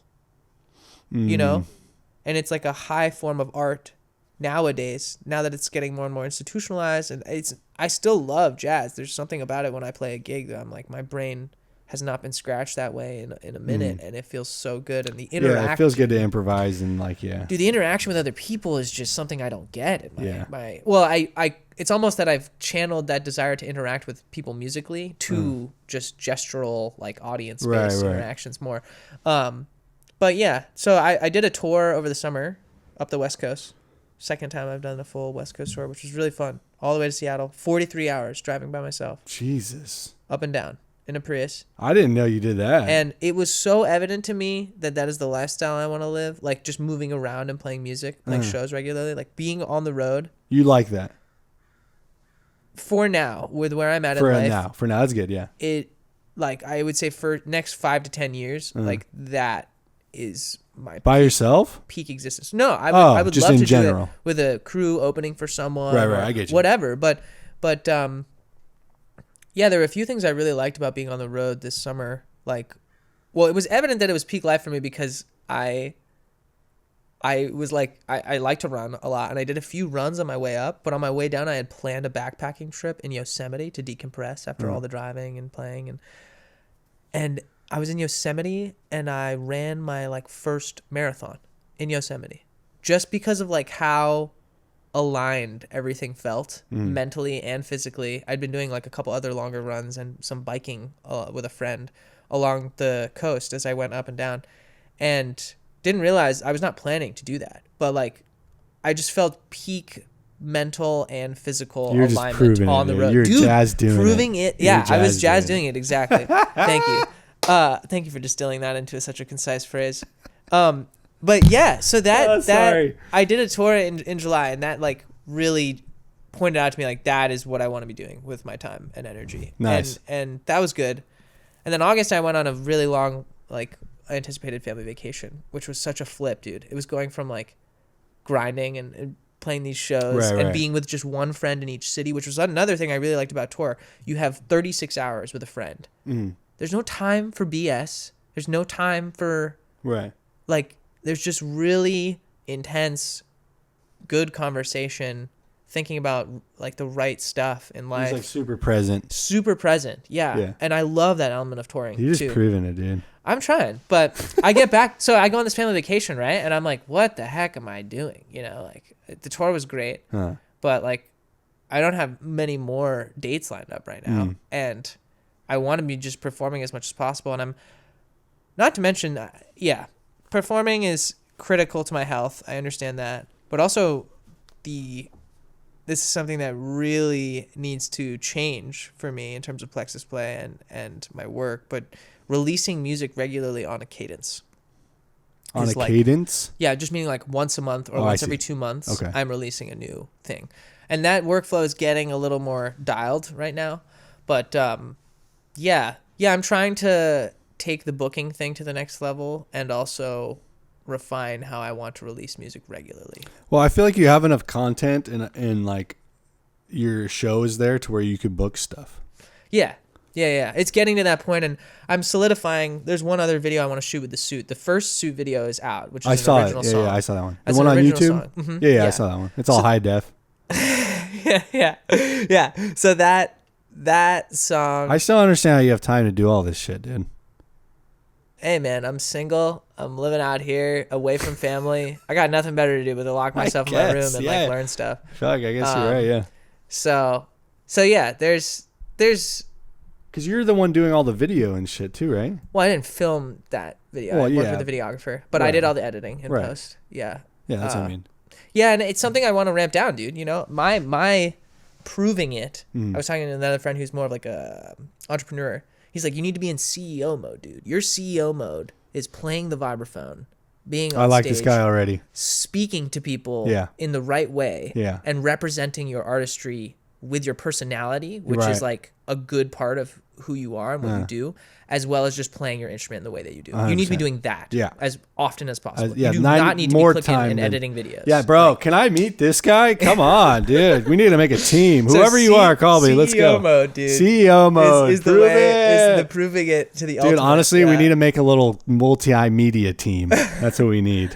you know, and it's like a high form of art. Nowadays, now that it's getting more and more institutionalized, and I still love jazz. There's something about it when I play a gig that I'm like, my brain has not been scratched that way in a minute, and it feels so good. And the interaction, it feels good to improvise and dude, the interaction with other people is just something I don't get. It's almost that I've channeled that desire to interact with people musically to just gestural, like audience-based interactions more. But yeah, so I did a tour over the summer up the West Coast. Second time I've done a full West Coast tour, which was really fun. All the way to Seattle. 43 hours driving by myself. Jesus. Up and down in a Prius. I didn't know you did that. And it was so evident to me that is the lifestyle I want to live. Like just moving around and playing music, like shows regularly, like being on the road. You like that? For now, with where I'm at in life. For now, that's good, yeah. It, like, I would say for next 5 to 10 years, like that is my by yourself peak existence. No, I would just love in to general. do it with a crew opening for someone. Right, I get you. Whatever, but yeah, there were a few things I really liked about being on the road this summer. Like, well, it was evident that it was peak life for me because I was like, I like to run a lot, and I did a few runs on my way up, but on my way down, I had planned a backpacking trip in Yosemite to decompress after all the driving and playing, and I was in Yosemite, and I ran my like first marathon. in Yosemite, just because of like how aligned everything felt mentally and physically. I'd been doing like a couple other longer runs and some biking with a friend along the coast as I went up and down, and didn't realize I was not planning to do that, but like I just felt peak mental and physical alignment on the road. You're jazz doing proving it. Yeah, I was jazz doing it. Exactly. Thank you. Thank you for distilling that into such a concise phrase. But yeah, so that I did a tour in July, and that like really pointed out to me like that is what I want to be doing with my time and energy. Nice. And that was good. And then August I went on a really long like anticipated family vacation, which was such a flip, dude. It was going from like grinding and playing these shows and being with just one friend in each city, which was another thing I really liked about tour. You have 36 hours with a friend. There's no time for BS. There's no time for like there's just really intense, good conversation, thinking about like the right stuff in life. He's like super present. Yeah. And I love that element of touring. You're just proving it, dude. I'm trying, but I get back. So I go on this family vacation, right? And I'm like, what the heck am I doing? You know, like the tour was great, but like I don't have many more dates lined up right now. And I want to be just performing as much as possible. And I'm not to mention, performing is critical to my health. I understand that, but also this is something that really needs to change for me in terms of PlexusPlay and my work, but releasing music regularly on a cadence. On a cadence? Yeah, just meaning like once a month or once every 2 months, I'm releasing a new thing. And that workflow is getting a little more dialed right now. But I'm trying to take the booking thing to the next level and also refine how I want to release music regularly. Well, I feel like you have enough content in like your shows there to where you could book stuff. Yeah. It's getting to that point, and I'm solidifying. There's one other video I want to shoot with the suit. The first suit video is out, which is an original song. Yeah, I saw that one. That's the one on YouTube? Mm-hmm. Yeah, I saw that one. It's all high def. Yeah. So that song. I still understand how you have time to do all this shit, dude. Hey, man, I'm single. I'm living out here away from family. I got nothing better to do but to lock myself in my room and like learn stuff. I feel like I guess you're right, yeah. So yeah, there's because you're the one doing all the video and shit too, right? Well, I didn't film that video. I worked with the videographer, but I did all the editing and post. Yeah. Yeah, that's what I mean. Yeah, and it's something I want to ramp down, dude. You know, my proving it. I was talking to another friend who's more of like a entrepreneur. He's like, you need to be in CEO mode, dude. Your CEO mode is playing the vibraphone, being on I like stage, this guy already. speaking to people in the right way, and representing your artistry with your personality, which is like a good part of who you are and what you do, as well as just playing your instrument in the way that you do. 100%. You need to be doing that as often as possible. You do not need to be clicking and editing videos. Yeah, bro, like, can I meet this guy? Come on, dude. We need to make a team. Whoever you are, call me. Let's go. CEO mode, dude. CEO mode. Is the way, is the proving it to the ultimate. Dude, honestly, we need to make a little multimedia team. That's what we need.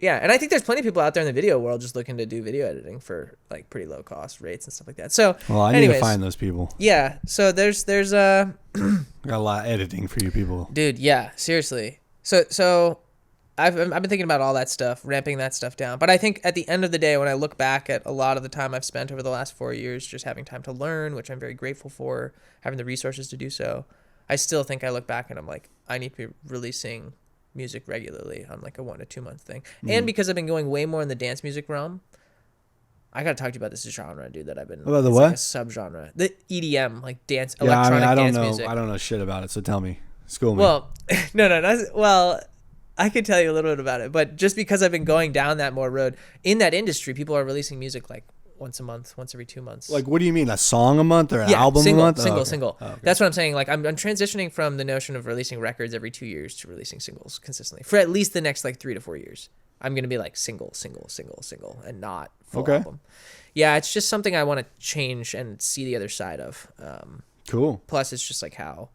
Yeah, and I think there's plenty of people out there in the video world just looking to do video editing for like pretty low cost rates and stuff like that. So, I need to find those people. Yeah, so there's got a lot of editing for you people, dude. Yeah, seriously. So I've been thinking about all that stuff, ramping that stuff down. But I think at the end of the day, when I look back at a lot of the time I've spent over the last 4 years, just having time to learn, which I'm very grateful for, having the resources to do so, I still think I look back and I'm like, I need to be releasing music regularly on like a 1 to 2 month thing. And because I've been going way more in the dance music realm, I gotta talk to you about this genre, dude, that I've been about the what? Like a subgenre. The EDM, like dance electronic dance music. I don't know shit about it, so tell me. School me. Well, no, I could tell you a little bit about it, but just because I've been going down that more road in that industry, people are releasing music like once a month, once every 2 months. Like, what do you mean? A song a month or an album a month? Single. Oh, okay. That's what I'm saying. Like, I'm transitioning from the notion of releasing records every 2 years to releasing singles consistently for at least the next like 3 to 4 years. I'm going to be like single, and not full album. Yeah, it's just something I want to change and see the other side of. Cool. Plus, it's just like how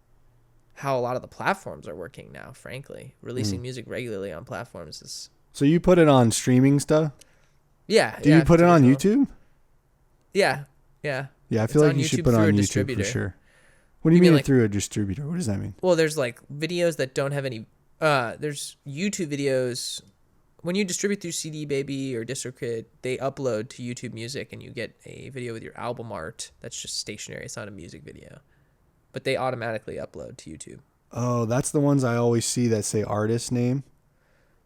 a lot of the platforms are working now, frankly. Releasing music regularly on platforms is... So you put it on streaming stuff? Yeah. Do you put it on YouTube? Yeah. Yeah, I feel like you should put it on YouTube for sure. What do you mean like, through a distributor? What does that mean? Well, there's like videos that don't have any... there's YouTube videos. When you distribute through CD Baby or DistroKid, they upload to YouTube Music, and you get a video with your album art that's just stationary. It's not a music video, but they automatically upload to YouTube. Oh, that's the ones I always see that say artist name,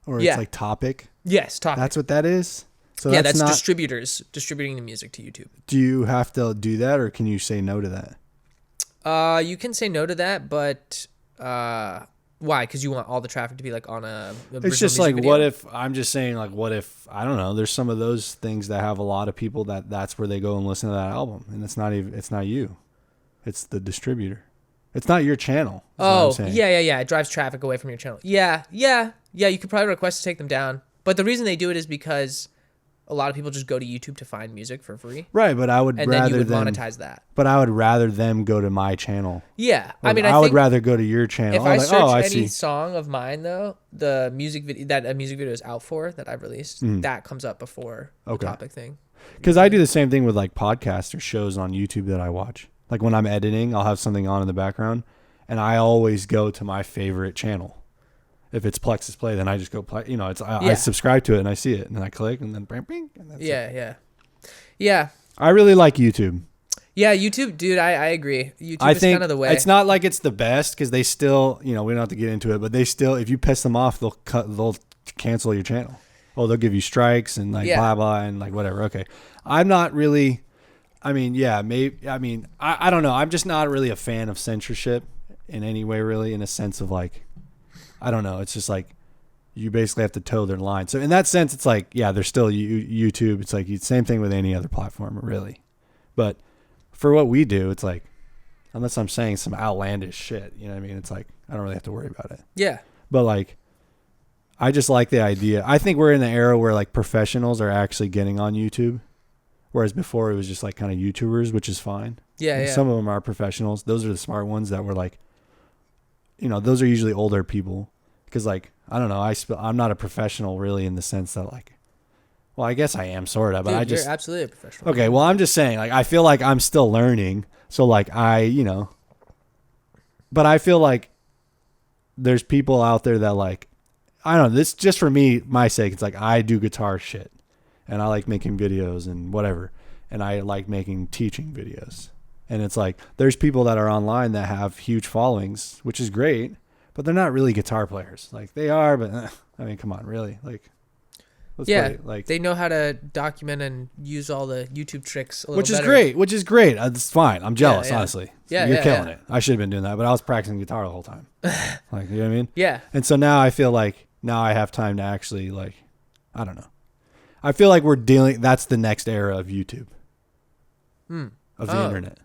or it's like topic. Yes, topic. That's what that is. So yeah, that's distributors distributing the music to YouTube. Do you have to do that, or can you say no to that? You can say no to that, but why? Because you want all the traffic to be like on a. It's just like, video? What if I'm just saying, like, what if I don't know? There's some of those things that have a lot of people that's where they go and listen to that album, and it's not you, it's the distributor. It's not your channel. Oh, yeah. It drives traffic away from your channel. Yeah. You could probably request to take them down, but the reason they do it is because a lot of people just go to YouTube to find music for free. Right, but I would rather then you would monetize that. But I would rather them go to my channel. Yeah, I would rather go to your channel. If I search any song of mine, though, the music video that a music video is out for that I've released, that comes up before the topic thing. Because I do the same thing with like podcasts or shows on YouTube that I watch. Like when I'm editing, I'll have something on in the background, and I always go to my favorite channel. If it's PlexusPlay, then I just go play. I subscribe to it and I see it, and then I click, and then bing, bing, and that's it. Yeah. I really like YouTube. Yeah, YouTube, dude. I agree. YouTube is kind of the way. It's not like it's the best because they still, we don't have to get into it, but they still, if you piss them off, they'll cancel your channel. Oh, they'll give you strikes and like blah blah and like whatever. Okay, I'm not really. I mean, maybe. I mean, I don't know. I'm just not really a fan of censorship in any way, really, in a sense of like. I don't know. It's just like you basically have to toe their line. So in that sense, it's like, they're still YouTube. It's like same thing with any other platform, really. But for what we do, it's like, unless I'm saying some outlandish shit, you know what I mean? It's like, I don't really have to worry about it. Yeah. But like, I just like the idea. I think we're in the era where like professionals are actually getting on YouTube. Whereas before it was just like kind of YouTubers, which is fine. Yeah. Some of them are professionals. Those are the smart ones that were like, those are usually older people because like, I don't know. I'm not a professional really in the sense that like, well, I guess I am sort of, but you're absolutely a professional. Okay. Well, I'm just saying like, I feel like I'm still learning. So like but I feel like there's people out there that like, I don't know, this just for me, my sake, it's like, I do guitar shit and I like making videos and whatever. And I like making teaching videos. And it's like, there's people that are online that have huge followings, which is great, but they're not really guitar players. Like they are, but I mean, come on, really? Like, let's play. Like they know how to document and use all the YouTube tricks a little which is better. great, which is great. It's fine. I'm jealous, honestly. Yeah, you're killing it. I should have been doing that, but I was practicing guitar the whole time. Like, you know what I mean? Yeah. And so now I feel like now I have time to actually like, I don't know. I feel like that's the next era of YouTube. Of the internet.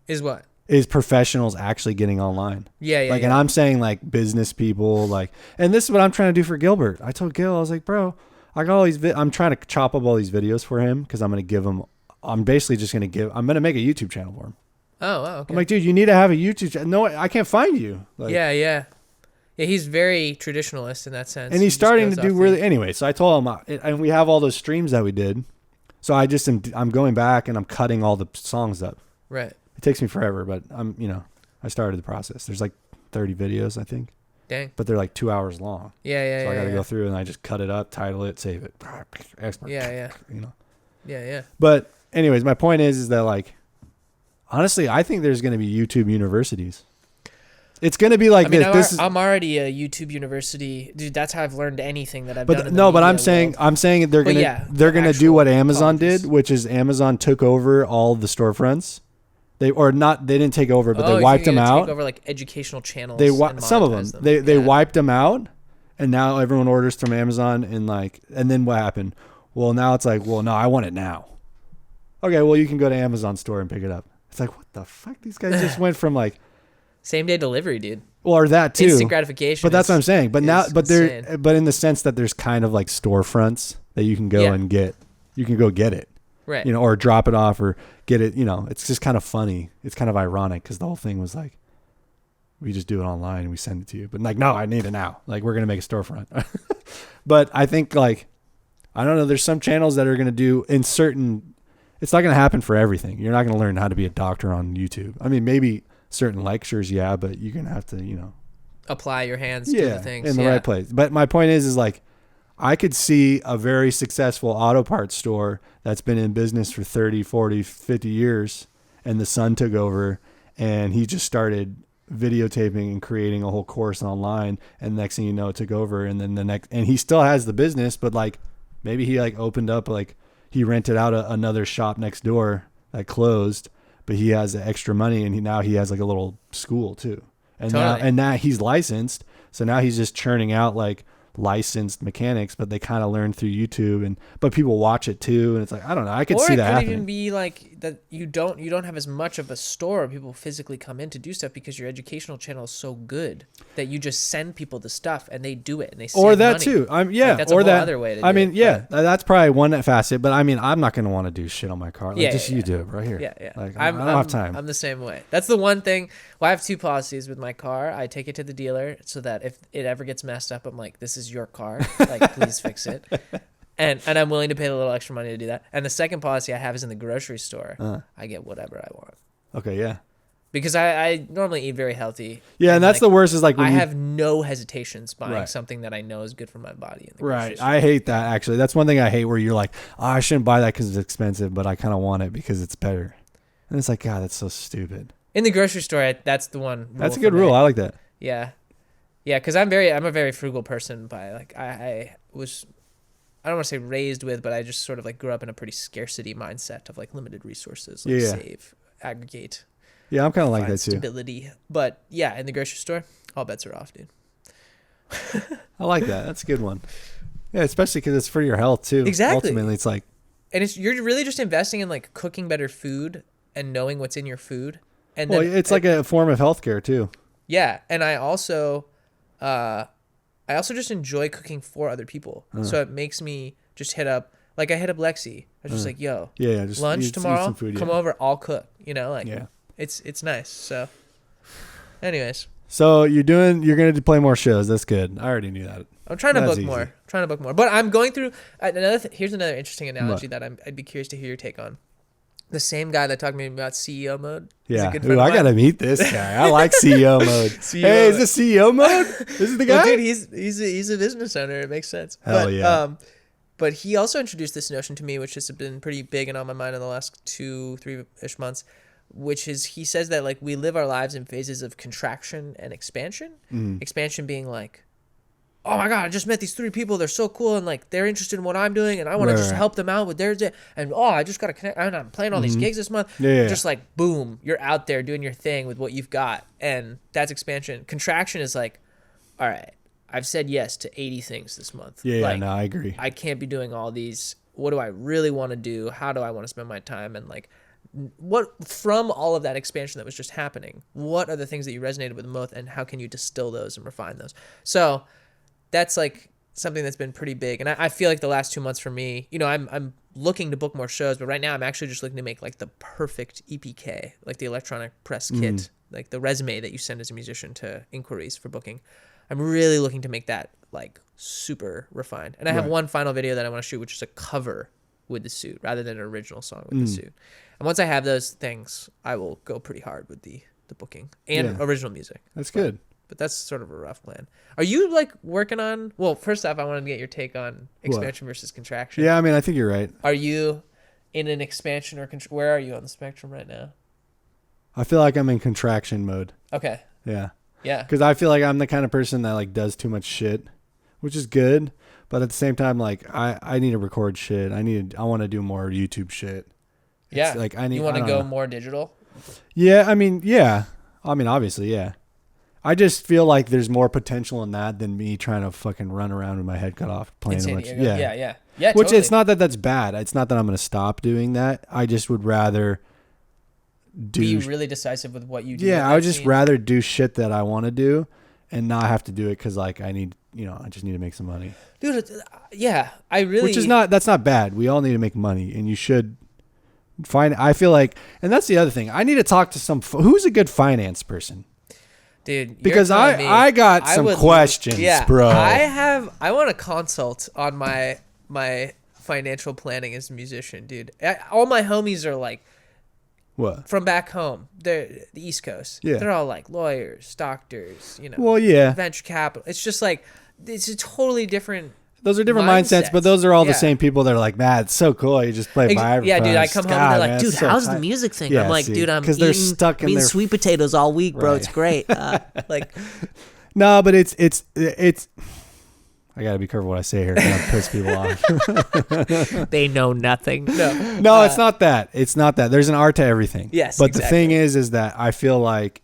Is what? Is professionals actually getting online. Yeah. Like, and I'm saying like business people, like, and this is what I'm trying to do for Gilbert. I told Gil, I was like, bro, I got all these, I'm trying to chop up all these videos for him because I'm going to give him, I'm basically just going to I'm going to make a YouTube channel for him. Oh, wow, okay. I'm like, dude, you need to have a YouTube channel. No, I can't find you. Like, Yeah, he's very traditionalist in that sense. And he's starting to do really, anyway, so I told him, and we have all those streams that we did. So I'm going back and I'm cutting all the songs up. Right. It takes me forever, but I started the process. There's like 30 videos, I think. Dang. But they're like 2 hours long. Yeah. So I got to go through and I just cut it up, title it, save it. Export. Yeah. Yeah. But anyways, my point is that like, honestly, I think there's going to be YouTube universities. It's going to be like this. I'm already a YouTube university, dude. That's how I've learned anything that I've done. But I'm saying they're going to do what Amazon did, which is Amazon took over all the storefronts. They didn't take over, but they wiped them out. Take over like educational channels. Some of them. They wiped them out, and now everyone orders from Amazon and then what happened? Well, now it's like, well, no, I want it now. Okay, well, you can go to Amazon store and pick it up. It's like, what the fuck? These guys just went from like same day delivery, dude. Or that too. Instant gratification. But that's what I'm saying. But in the sense that there's kind of like storefronts that you can go and get. You can go get it. Right. Or drop it off or get it. It's just kind of funny. It's kind of ironic because the whole thing was like, we just do it online and we send it to you. But like, no, I need it now. Like, we're going to make a storefront. But I think like, I don't know. There's some channels that are going to do in certain, it's not going to happen for everything. You're not going to learn how to be a doctor on YouTube. I mean, maybe certain lectures, but you're going to have to, apply your hands to the things in the right place. But my point is like, I could see a very successful auto parts store that's been in business for 30, 40, 50 years, and the son took over and he just started videotaping and creating a whole course online, and next thing you know, it took over, and then and he still has the business, but like maybe he like opened up, like he rented out another shop next door that closed, but he has the extra money, and now he has like a little school too, and now he's licensed, so now he's just churning out like licensed mechanics, but they kind of learn through YouTube, but people watch it too, and it's like, I don't know, I could see that happening. Or it could even be like that you don't have as much of a store where people physically come in to do stuff because your educational channel is so good that you just send people the stuff and they do it and they save or that money. Too. That's or a whole other way to do it. That's probably one facet, but I mean, I'm not going to want to do shit on my car. Like, you do it right here. Yeah. Like, I don't have time. I'm the same way. That's the one thing. Well, I have two policies with my car. I take it to the dealer so that if it ever gets messed up, I'm like, this is your car. Like, please fix it. And I'm willing to pay a little extra money to do that. And the second policy I have is in the grocery store. I get whatever I want. Okay, yeah. Because I normally eat very healthy. Yeah, and that's the worst is like when I have no hesitations buying something that I know is good for my body. In the grocery store. I hate that, actually. That's one thing I hate, where you're like, oh, I shouldn't buy that because it's expensive, but I kind of want it because it's better. And it's like, God, that's so stupid. In the grocery store, that's the one rule. That's a good rule. I like that. Yeah. Yeah, because I'm a very frugal person. By like I don't want to say raised with, but I just sort of like grew up in a pretty scarcity mindset of like limited resources, like save, aggregate. Yeah, I'm kind of like that too. Stability, but yeah, in the grocery store, all bets are off, dude. I like that. That's a good one. Yeah, especially because it's for your health too. Exactly. Ultimately, it's like, and you're really just investing in like cooking better food and knowing what's in your food, and well, it's like a form of healthcare too. Yeah, and I also just enjoy cooking for other people. So it makes me just hit up Lexi. I was just like, yo, just lunch tomorrow, eat food, come over, I'll cook. You know, like it's nice. So anyways. So you're going to play more shows. That's good. I already knew that. I'm trying to book more. But I'm going through here's another interesting analogy that I'd be curious to hear your take on. The same guy that talked to me about CEO mode. Yeah. I got to meet this guy. I like CEO mode. Is this CEO mode? This is the guy? Well, dude, he's a business owner. It makes sense. Yeah. But he also introduced this notion to me, which has been pretty big and on my mind in the last 2-3-ish months, which is he says that like we live our lives in phases of contraction and expansion. Expansion being like, oh my God, I just met these 3 people. They're so cool. And like, they're interested in what I'm doing. And I want to just help them out with their day. And I just got to connect. And I'm playing all these gigs this month. Just like, boom, you're out there doing your thing with what you've got. And that's expansion. Contraction is like, all right, I've said yes to 80 things this month. No, I agree. I can't be doing all these. What do I really want to do? How do I want to spend my time? And like, what from all of that expansion that was just happening, what are the things that you resonated with the most? And how can you distill those and refine those? So that's like something that's been pretty big. And I feel like the last 2 months for me, you know, I'm looking to book more shows, but right now I'm actually just looking to make like the perfect EPK, like the electronic press kit, like the resume that you send as a musician to inquiries for booking. I'm really looking to make that like super refined. And I have one final video that I want to shoot, which is a cover with the suit rather than an original song with the suit. And once I have those things, I will go pretty hard with the booking and original music. That's good. But that's sort of a rough plan. Are you like working on, well, first off, I wanted to get your take on expansion versus contraction. Yeah, I mean, I think you're right. Are you in an expansion or where are you on the spectrum right now? I feel like I'm in contraction mode. Okay. Yeah. Yeah. Because I feel like I'm the kind of person that like does too much shit, which is good. But at the same time, like I need to record shit. I want to do more YouTube shit. It's like you want to go more digital? Yeah. I mean, obviously, yeah. I just feel like there's more potential in that than me trying to fucking run around with my head cut off playing a bunch. Yeah. Which totally. It's not that that's bad. It's not that I'm going to stop doing that. I just would rather be really decisive with what you do. Yeah, I would just rather do shit that I want to do and not have to do it because like I just need to make some money. Dude, yeah, that's not bad. We all need to make money, and you should find. I feel like, and that's the other thing. I need to talk to who's a good finance person. Dude, because I got some questions, bro. I want to consult on my financial planning as a musician, dude. All my homies are like What? From back home, they're the East Coast. Yeah. They're all like lawyers, doctors, Well, yeah. venture capital. It's just like, it's a totally different. Those are different mindsets, but those are all the same people that are like, man, it's so cool. You just play vibraphone. Yeah, dude, I come home and they're like, man, dude, so how's tight. the music thing? Yeah, I'm like, dude, I'm they're stuck in eating their sweet potatoes all week, bro. Right. It's great. Like, no, but it's. I gotta be careful what I say here. 'Cause I piss people off. they know nothing. No, it's not that. It's not that. There's an art to everything. Yes, but exactly. the thing is that I feel like,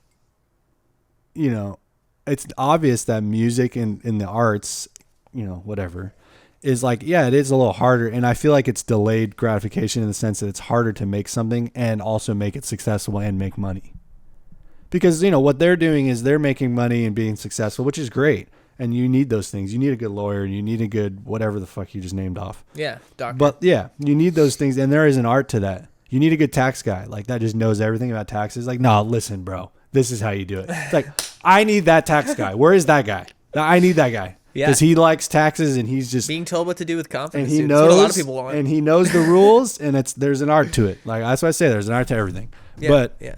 it's obvious that music and in the arts, whatever, is like, yeah, it is a little harder. And I feel like it's delayed gratification in the sense that it's harder to make something and also make it successful and make money. Because, what they're doing is they're making money and being successful, which is great. And you need those things. You need a good lawyer. You need a good whatever the fuck you just named off. Yeah, doctor. But yeah, you need those things. And there is an art to that. You need a good tax guy. Like that just knows everything about taxes. Like, no, listen, bro. This is how you do it. It's like, I need that tax guy. Where is that guy? I need that guy. Yeah. Because he likes taxes and he's just being told what to do with confidence. And he knows knows what a lot of people want. And he knows the rules and there's an art to it. Like that's why I say there's an art to everything. Yeah, but yeah.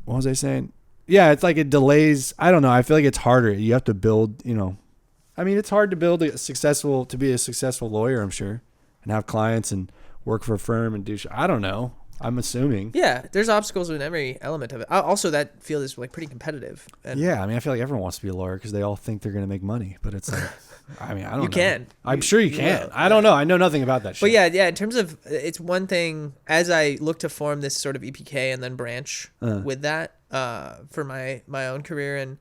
What was I saying? Yeah, it's like it delays. I don't know. I feel like it's harder. You have to build, it's hard to be a successful lawyer, I'm sure, and have clients and work for a firm and do I don't know. I'm assuming. Yeah, there's obstacles in every element of it. Also, that field is like pretty competitive. And yeah, I feel like everyone wants to be a lawyer because they all think they're going to make money, but it's like, I don't know. You can. I'm sure you can. I don't know. I know nothing about that shit. But yeah, in terms of, it's one thing, as I look to form this sort of EPK and then branch with that for my own career. And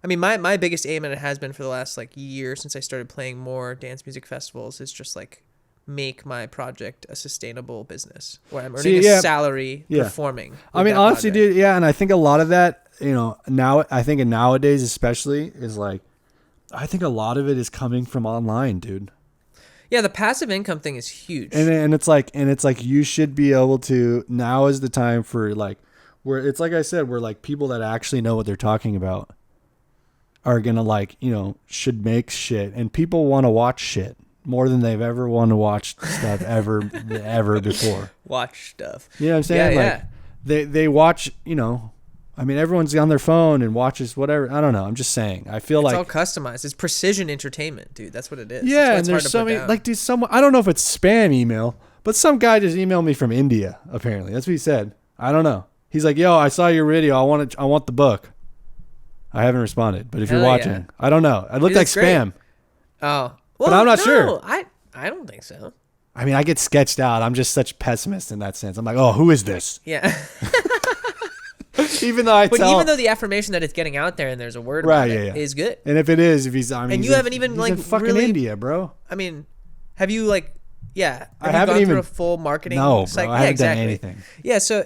I mean, my biggest aim, and it has been for the last like year since I started playing more dance music festivals, is just like make my project a sustainable business where I'm earning a salary performing. I mean, honestly, dude, yeah. And I think a lot of that, now I think nowadays especially is like, I think a lot of it is coming from online, dude. Yeah, the passive income thing is huge. And it's like you should be able to, now is the time for like, where it's like I said, where like people that actually know what they're talking about are going to like, should make shit, and people want to watch shit more than they've ever wanted to watch stuff ever before. Watch stuff. You know what I'm saying? Yeah, like they watch, everyone's on their phone and watches whatever. I don't know. I'm just saying. I feel it's like all customized. It's precision entertainment, dude. That's what it is. Yeah, and there's so many, like, dude, I don't know if it's spam email, but some guy just emailed me from India, apparently. That's what he said. I don't know. He's like, yo, I saw your video. I want the book. I haven't responded, but if you're watching, I don't know. It looked like spam. Oh. Well, but I'm not sure. I don't think so. I mean, I get sketched out. I'm just such a pessimist in that sense. I'm like, oh, who is this? Yeah. Even though even though the affirmation that it's getting out there and there's a word about it is good. And if it is, if he's, and you haven't even like in fucking really, India, bro. I mean, have you like, I haven't gone through a full marketing? No, bro, I haven't done anything. Yeah, so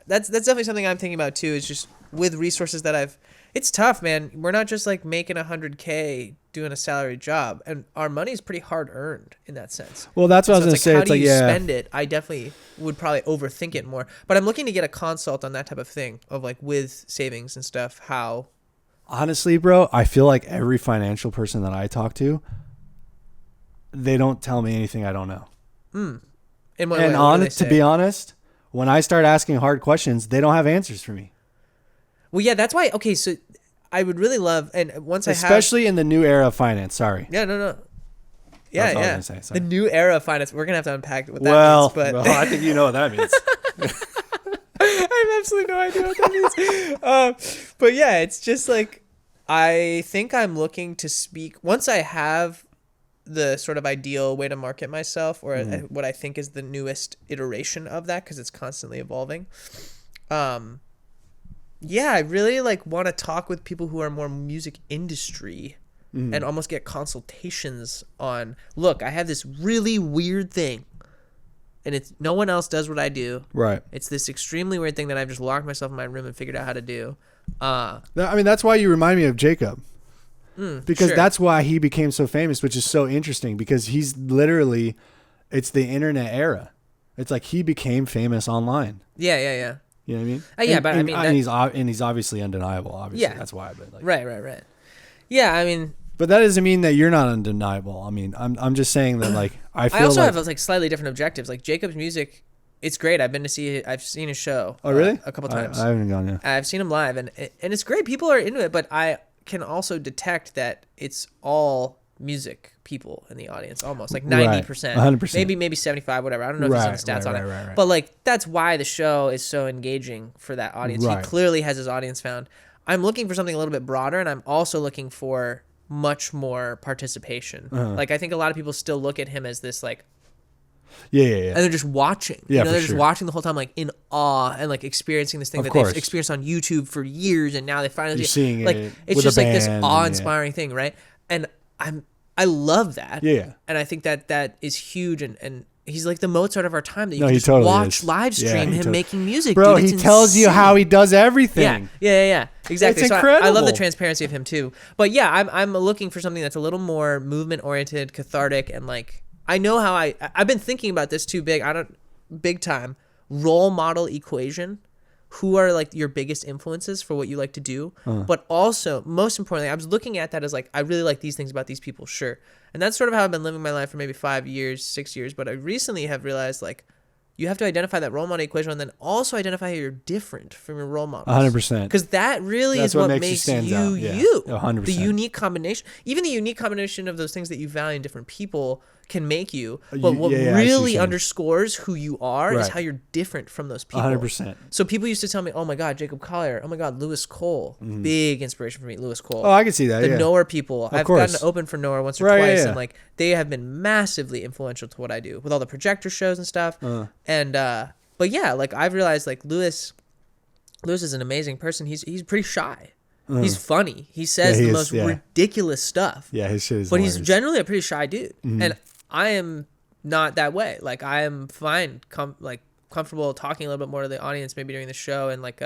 that's definitely something I'm thinking about too. Is just with resources that it's tough, man. We're not just like making $100K doing a salary job, and our money is pretty hard earned in that sense. Well, that's what I was going to say. How do you spend it? I definitely would probably overthink it more, but I'm looking to get a consult on that type of thing of like with savings and stuff. How? Honestly, bro, I feel like every financial person that I talk to, they don't tell me anything I don't know. In what way? To be honest, when I start asking hard questions, they don't have answers for me. Well, yeah, that's why. Okay, so I would really love, and once especially in the new era of finance. Sorry. Yeah, no. Yeah, that's all I was gonna say, the new era of finance. We're gonna have to unpack what that means. But I think you know what that means. I have absolutely no idea what that means. But yeah, it's just like, I think I'm looking to speak once I have the sort of ideal way to market myself, or what I think is the newest iteration of that, because it's constantly evolving. Yeah, I really like want to talk with people who are more music industry and almost get consultations on, look, I have this really weird thing and it's no one else does what I do. Right. It's this extremely weird thing that I've just locked myself in my room and figured out how to do. I mean, that's why you remind me of Jacob. Because that's why he became so famous, which is so interesting, because he's literally, it's the internet era. It's like he became famous online. Yeah. You know what I mean? Yeah, but I mean, and he's obviously undeniable. Obviously, that's why. But like, right. Yeah, I mean, but that doesn't mean that you're not undeniable. I mean, I'm just saying that like I feel I also like, have like slightly different objectives. Like Jacob's music it's great. I've seen his show. Oh, really? A couple times. I haven't gone yet. I've seen him live, and it's great. People are into it, but I can also detect that it's all music people in the audience, almost like 90%, 100%, maybe 75, whatever. I don't know if he's done the stats on it, right. but like that's why the show is so engaging for that audience. He clearly has his audience found. I'm looking for something a little bit broader, and I'm also looking for much more participation. Like I think a lot of people still look at him as this like, and they're just watching. Yeah, they're just watching the whole time, like in awe and like experiencing this thing that they've experienced on YouTube for years, and now they finally seeing like it. It's just like this awe-inspiring thing, right? And I love that. Yeah. And I think that is huge, and he's like the Mozart of our time that you can just totally watch live stream him making music. Bro, dude, he tells you how he does everything. Yeah. Exactly. It's so incredible. I love the transparency of him too. But yeah, I'm looking for something that's a little more movement oriented, cathartic, and like I know how I've been thinking about this too big time role model equation. Who are like your biggest influences for what you like to do? But also, most importantly, I was looking at that as like, I really like these things about these people, sure. And that's sort of how I've been living my life for maybe 5 years, 6 years. But I recently have realized like, you have to identify that role model equation and then also identify how you're different from your role models. 100%. Because that really is what makes you you. 100%. The unique combination. Even the unique combination of those things that you value in different people can make you. But what really underscores who you are is how you're different from those people. 100%. So people used to tell me, oh my God, Jacob Collier. Oh my God, Lewis Cole. Big inspiration for me, Lewis Cole. Oh, I can see that. The Nowhere people. I've gotten to open for Nowhere once or twice. And like they have been massively influential to what I do with all the projector shows and stuff. But yeah, like I've realized like Lewis is an amazing person. He's pretty shy. He's funny. He says the most ridiculous stuff. Yeah, his shit is But hilarious. he's generally a pretty shy dude. And I am not that way. Like I am fine, comfortable talking a little bit more to the audience maybe during the show and like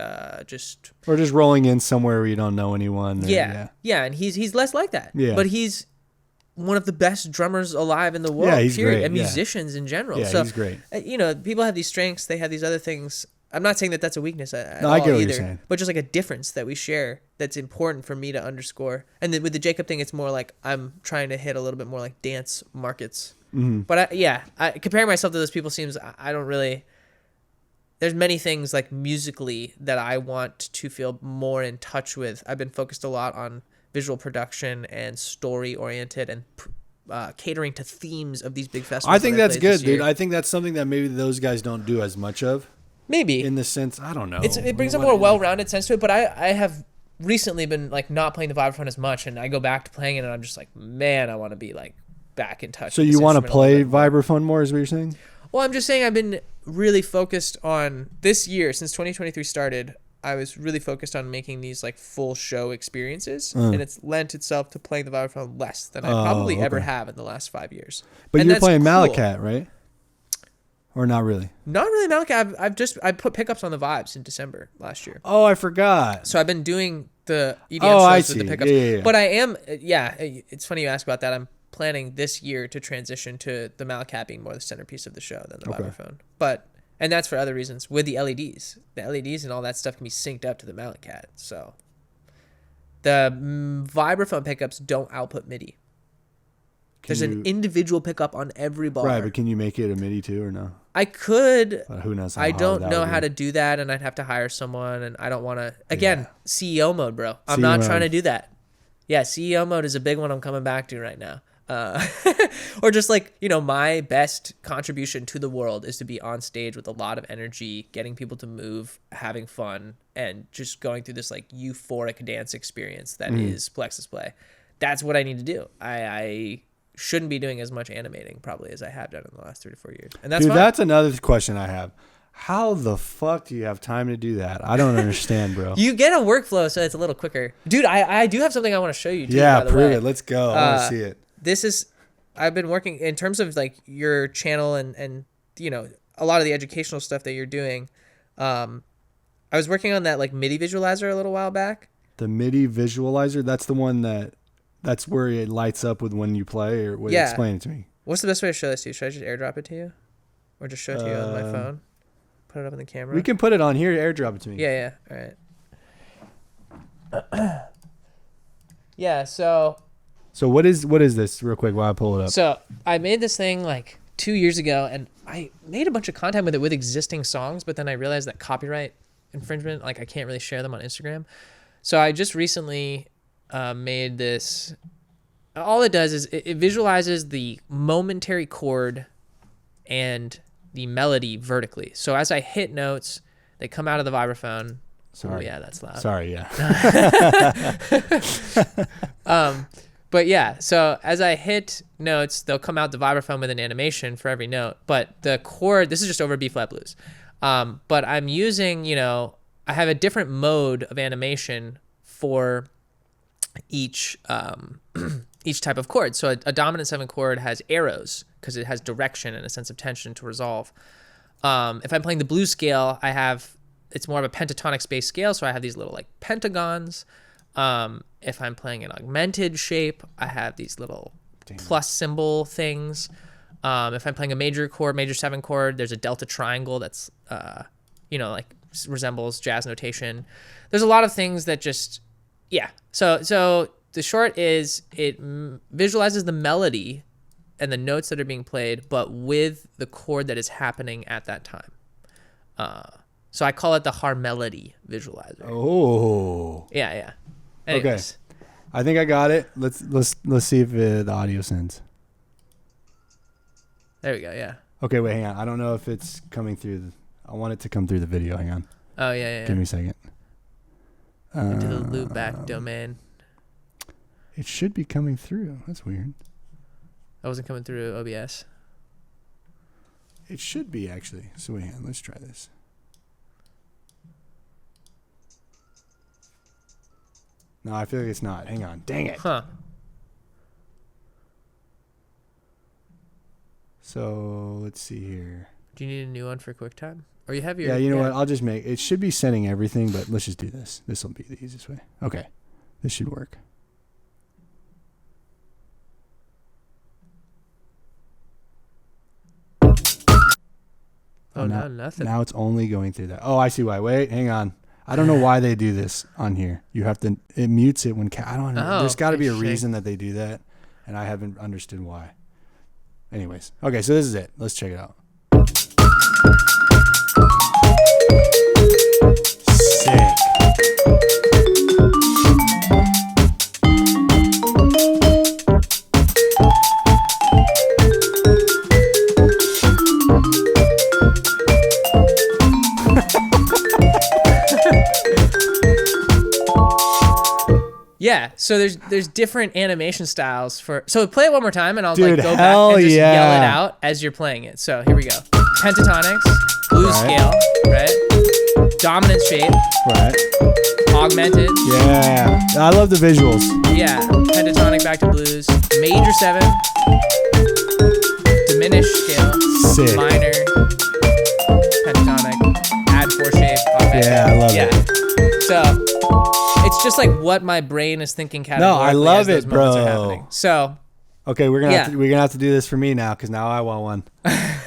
just rolling in somewhere where you don't know anyone. And he's less like that. Yeah. But he's one of the best drummers alive in the world. Yeah, he's great. And musicians in general. Yeah, so, he's great. People have these strengths. They have these other things. I'm not saying that that's a weakness at all I get what either, you're saying. but just like a difference that we share that's important for me to underscore. And then with the Jacob thing, it's more like I'm trying to hit a little bit more like dance markets. But comparing myself to those people seems I don't really. There's many things like musically that I want to feel more in touch with. I've been focused a lot on visual production and story oriented and catering to themes of these big festivals. I think that's good, dude. I think that's something that maybe those guys don't do as much of. Maybe in the sense, I don't know. It brings a more well-rounded sense to it, but I have recently been like not playing the vibraphone as much, and I go back to playing it, and I'm just like, man, I want to be like back in touch. So you want to play vibraphone more, is what you're saying? Well, I'm just saying I've been really focused on this year since 2023 started. I was really focused on making these like full show experiences, and it's lent itself to playing the vibraphone less than I probably ever have in the last 5 years. But you're playing Malacat, right? Or not really? Not really Malacat. I put pickups on the vibes in December last year. Oh, I forgot. So I've been doing the EDM shows with the pickups. Yeah. But I am, it's funny you ask about that. I'm planning this year to transition to the Malacat being more the centerpiece of the show than the vibraphone. And that's for other reasons with the LEDs. The LEDs and all that stuff can be synced up to the Malacat. So the vibraphone pickups don't output MIDI. There's an individual pickup on every bar. Right, but can you make it a MIDI too or no? I could. But who knows? I don't know how to do that, and I'd have to hire someone, and I don't want to. Again, CEO mode, bro. I'm not trying to do that. Yeah, CEO mode is a big one I'm coming back to right now. Or just like, my best contribution to the world is to be on stage with a lot of energy, getting people to move, having fun, and just going through this like euphoric dance experience that is PlexusPlay. That's what I need to do. I shouldn't be doing as much animating probably as I have done in the last 3 to 4 years. And that's that's another question I have. How the fuck do you have time to do that? I don't understand, bro. You get a workflow so it's a little quicker. Dude, I do have something I want to show you too. Yeah, prove it. Let's go. I want to see it. I've been working in terms of like your channel and a lot of the educational stuff that you're doing. I was working on that like MIDI visualizer a little while back. The MIDI visualizer, that's the one that's where it lights up with when you play, or what? Explain it to me. What's the best way to show this to you? Should I just airdrop it to you? Or just show it to you on my phone? Put it up on the camera? We can put it on here, airdrop it to me. Yeah. All right. Yeah, so what is this real quick while I pull it up? So I made this thing like 2 years ago, and I made a bunch of content with it with existing songs, but then I realized that copyright infringement, like I can't really share them on Instagram. So I just recently made this. All it does is it visualizes the momentary chord and the melody vertically. So as I hit notes, they come out of the vibraphone. Sorry. Oh, yeah, that's loud. Sorry, yeah. But yeah, so as I hit notes, they'll come out the vibraphone with an animation for every note. But the chord, this is just over B flat blues. But I'm using, I have a different mode of animation for each each type of chord. So a dominant 7 chord has arrows because it has direction and a sense of tension to resolve. If I'm playing the blues scale, it's more of a pentatonic space scale, so I have these little like pentagons. If I'm playing an augmented shape, I have these little plus symbol things. If I'm playing a major 7 chord, there's a delta triangle that's, like resembles jazz notation. There's a lot of things that just, yeah. So the short is it visualizes the melody and the notes that are being played, but with the chord that is happening at that time. So I call it the harmelody visualizer. Oh. Yeah. Anyways. Okay. I think I got it. Let's see if the audio sends. There we go. Yeah. Okay, wait, hang on. I don't know if it's coming through. I want it to come through the video. Hang on. Oh, yeah. Give me a second. Into the loopback domain. It should be coming through. That's weird. I wasn't coming through OBS. It should be, actually. So wait, hang on. Let's try this. No, I feel like it's not. Hang on. Dang it. Huh. So let's see here. Do you need a new one for QuickTime? Or you have your... Yeah, you know what? I'll just make... It should be sending everything, but let's just do this. This will be the easiest way. Okay. This should work. Oh, no, nothing. Now it's only going through that. Oh, I see why. Wait, hang on. I don't know why they do this on here. You have to... It mutes it when... I don't know. There's got to be a reason that they do that, and I haven't understood why. Anyways. Okay, so this is it. Let's check it out. Sick. Yeah, so there's different animation styles for... So play it one more time, and I'll go back and just yell it out as you're playing it. So here we go. Pentatonics, blues scale, right? Dominant shape. Right. Augmented. Yeah. I love the visuals. Yeah. Pentatonic back to blues. Major 7. Diminished scale. Sick. Minor. Pentatonic. Add 4 shape. Augmented. Yeah, I love it. So... It's just like what my brain is thinking categorically. No, I love as those it, moments bro. are happening. So, okay, we're gonna have to do this for me now because now I want one.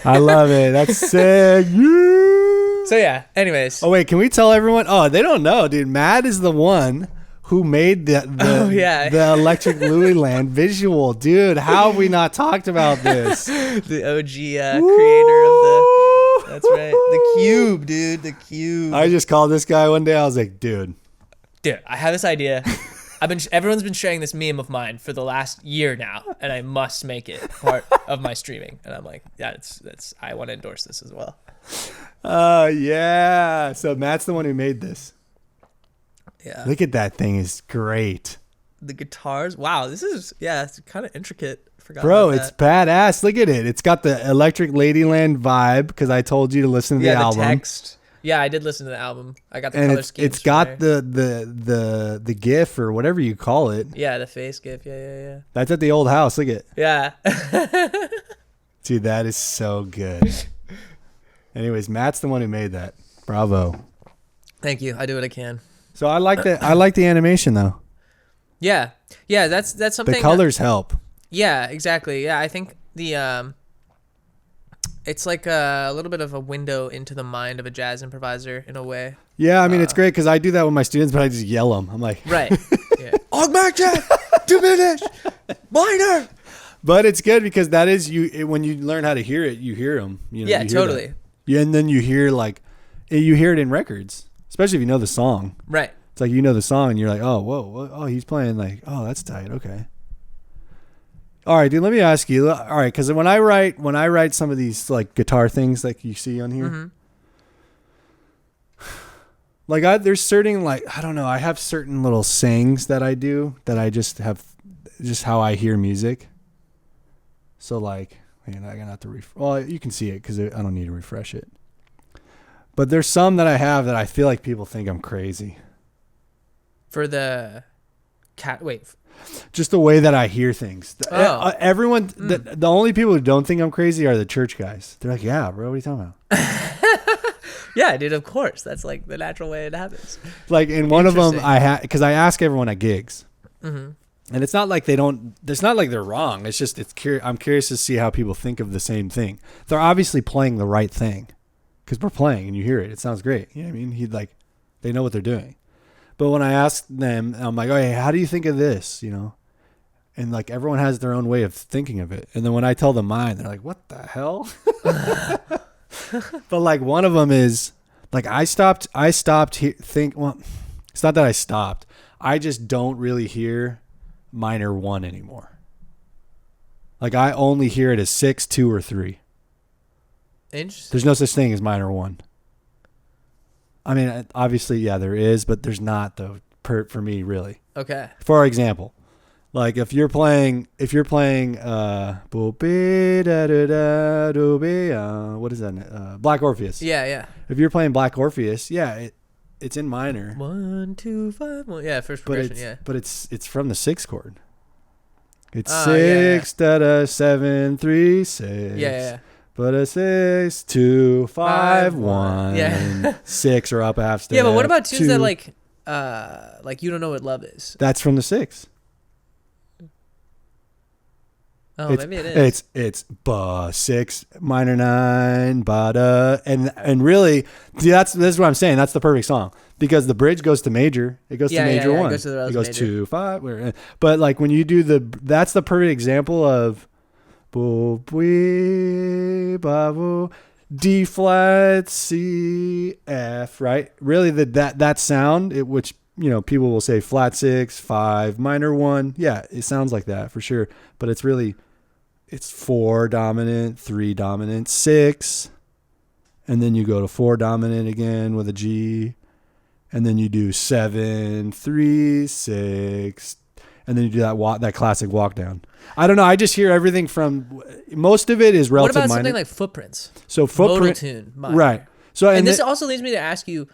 I love it. That's sick. Yeah. So yeah. Anyways. Oh wait, can we tell everyone? Oh, they don't know, dude. Matt is the one who made the ElectricLouieLand visual, dude. How have we not talked about this? The OG creator of the. That's right. The cube, dude. The cube. I just called this guy one day. I was like, dude, I have this idea. Everyone's been sharing this meme of mine for the last year now, and I must make it part of my streaming. And I'm like, yeah, that's I want to endorse this as well. Yeah. So Matt's the one who made this. Yeah. Look at that thing. It's great. The guitars. Wow, this is it's kind of intricate. Forgot Bro, about it's badass. Look at it. It's got the ElectricLouieLand vibe because I told you to listen to the album. The text. Yeah, I did listen to the album. I got the color scheme. It's got the GIF or whatever you call it. Yeah, the face GIF. Yeah. That's at the old house. Look at. Yeah. Dude, that is so good. Anyways, Matt's the one who made that. Bravo. Thank you. I do what I can. So I like that. I like the animation though. Yeah. That's something. The colors help. Yeah, exactly. Yeah, I think the it's like a little bit of a window into the mind of a jazz improviser in a way. Yeah, I mean it's great because I do that with my students, but I just yell them. I'm like, right, augmented, diminish, minor, But it's good because that is when you learn how to hear it, you hear them. You know, yeah, you totally. Yeah, and then you hear it in records, especially if you know the song. Right. It's like you know the song and you're like, oh, whoa, oh, he's playing like, oh, that's tight. Okay. All right, dude. Let me ask you. All right, because when I write some of these like guitar things like you see on here, like there's certain like I don't know. I have certain little sayings that I do that I just have, just how I hear music. So like, man, I got to well, you can see it because I don't need to refresh it. But there's some that I have that I feel like people think I'm crazy. For the cat, wait. Just the way that I hear things. Everyone, the only people who don't think I'm crazy are the church guys. They're like, yeah, bro, what are you talking about? Yeah, dude, of course. That's like the natural way it happens. Like in one of them, because I ask everyone at gigs. And it's not like it's not like they're wrong. It's just, I'm curious to see how people think of the same thing. They're obviously playing the right thing because we're playing and you hear it. It sounds great. You know what I mean? They know what they're doing. But when I ask them, I'm like, oh, hey, how do you think of this? You know? And like everyone has their own way of thinking of it. And then when I tell them mine, they're like, what the hell? But like one of them is like, well, it's not that I stopped. I just don't really hear minor 1 anymore. Like I only hear it as 6, 2, or 3. Interesting. There's no such thing as minor 1. I mean, obviously, yeah, there is, but there's not though for me really. Okay. For example, like if you're playing what is that? Black Orpheus. Yeah, yeah. If you're playing Black Orpheus, yeah, it's in minor. 1, 2, 5, 1. Yeah, first progression. Yeah. But it's from the 6th chord. It's 6 da 7 3 6. Yeah. But a 6 2 5 1. Yeah. 6 or up a half step. Yeah, but what about tunes that like you don't know what love is? That's from the 6. Oh, maybe it is. It's ba 6 minor 9 ba da and really this is what I'm saying. That's the perfect song because the bridge goes to major. It goes to major 1. It goes 2 5. But like when you do that's the perfect example of D flat C F, right? Really that sound, which people will say flat 6 5 minor 1. Yeah, it sounds like that for sure, but it's 4 dominant 3 dominant 6, and then you go to 4 dominant again with a G, and then you do 7 3 6, and then you do that classic walk down. I don't know. I just hear everything from most of it is relative minor. What about something like footprints? So footprint, tune, minor. Right? So and this also leads me to ask you.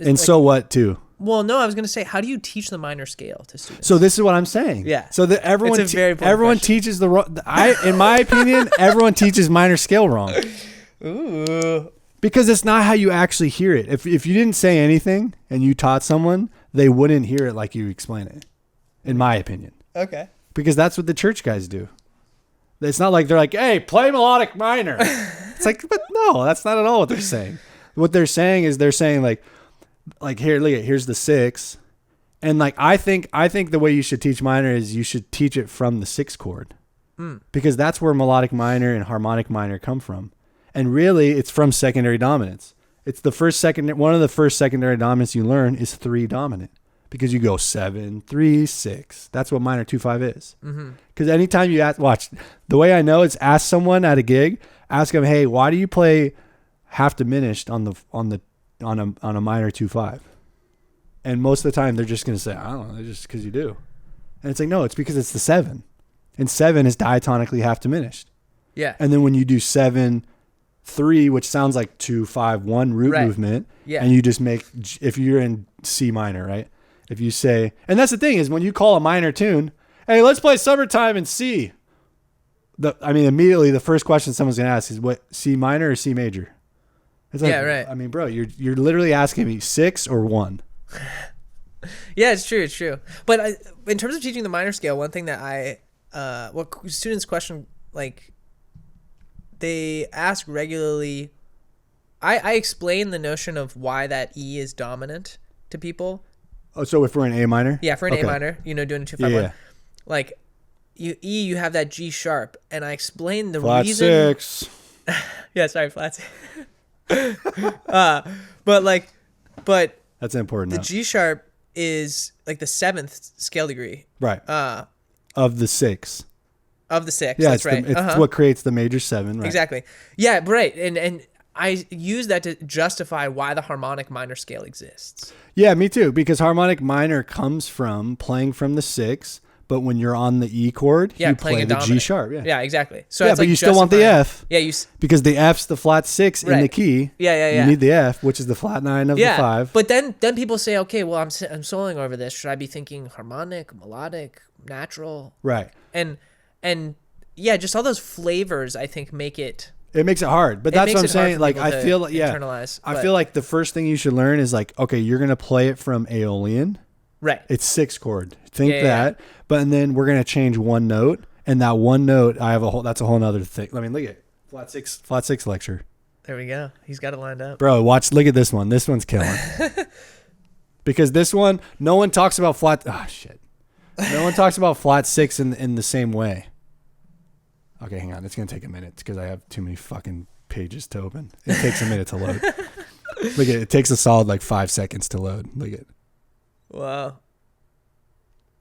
And so what too? Well, no, I was going to say, how do you teach the minor scale to students? So this is what I'm saying. Yeah. So that everyone teaches in my opinion, everyone teaches minor scale wrong. Ooh. Because it's not how you actually hear it. If you didn't say anything and you taught someone, they wouldn't hear it like you explain it. In my opinion. Okay. Because that's what the church guys do. It's not like they're like, hey, play melodic minor. It's like, but no, that's not at all what they're saying. What they're saying is like here, look at, here's the 6. And like, I think the way you should teach minor is you should teach it from the 6th chord. Because that's where melodic minor and harmonic minor come from. And really it's from secondary dominants. It's one of the first secondary dominants you learn is 3 dominant. Because you go 7 3 6. That's what minor 2 5 is. Because anytime you watch, the way I know is ask someone at a gig, ask them, hey, why do you play half diminished on a minor 2 5? And most of the time they're just gonna say, I don't know, just because you do. And it's like, no, it's because it's the 7, and 7 is diatonically half diminished. Yeah. And then when you do 7 3, which sounds like 2 5 1 root movement, and you just make, if you're in C minor, right? If you say, and that's the thing is when you call a minor tune, hey, let's play Summertime in C. Immediately the first question someone's gonna ask is what, C minor or C major? It's like, right. I mean, bro, you're literally asking me 6 or 1. Yeah, it's true. But in terms of teaching the minor scale, one thing that what students question, like, they ask regularly. I explain the notion of why that E is dominant to people. Oh, so if we're in A minor? Yeah, if we're in A minor, doing a 2 5 1. Like, you have that G sharp, and I explained the flat reason. 6. Yeah, sorry, flat 6. But That's important. The note. G sharp is like the 7th scale degree. Right. Of the 6. Of the 6. Yeah, that's right. It's what creates the major 7. Right. Exactly. Yeah, right. And I use that to justify why the harmonic minor scale exists. Yeah, me too. Because harmonic minor comes from playing from the 6, but when you're on the E chord, you play the G sharp. Yeah, exactly. So yeah, it's but like you still want the F. Yeah, because the F's the flat 6 in the key. Yeah. You need the F, which is the flat 9 of the 5. But then people say, okay, well, I'm soloing over this. Should I be thinking harmonic, melodic, natural? Right. And yeah, just all those flavors, I think, make it. It makes it hard, but that's what I'm saying. Like, I feel like, internalize, I feel like the first thing you should learn is like, okay, you're going to play it from Aeolian. Right. It's 6 chord. Think that. Yeah. But and then we're going to change one note. And that one note, that's a whole nother thing. I mean, look at it. Flat 6 lecture. There we go. He's got it lined up. Bro, look at this one. This one's killing. Because this one, no one talks about flat. Oh, shit. No one talks about flat 6 in the same way. Okay, hang on. It's going to take a minute because I have too many fucking pages to open. It takes a minute to load. Look at it. It takes a solid like 5 seconds to load. Look at it. Wow.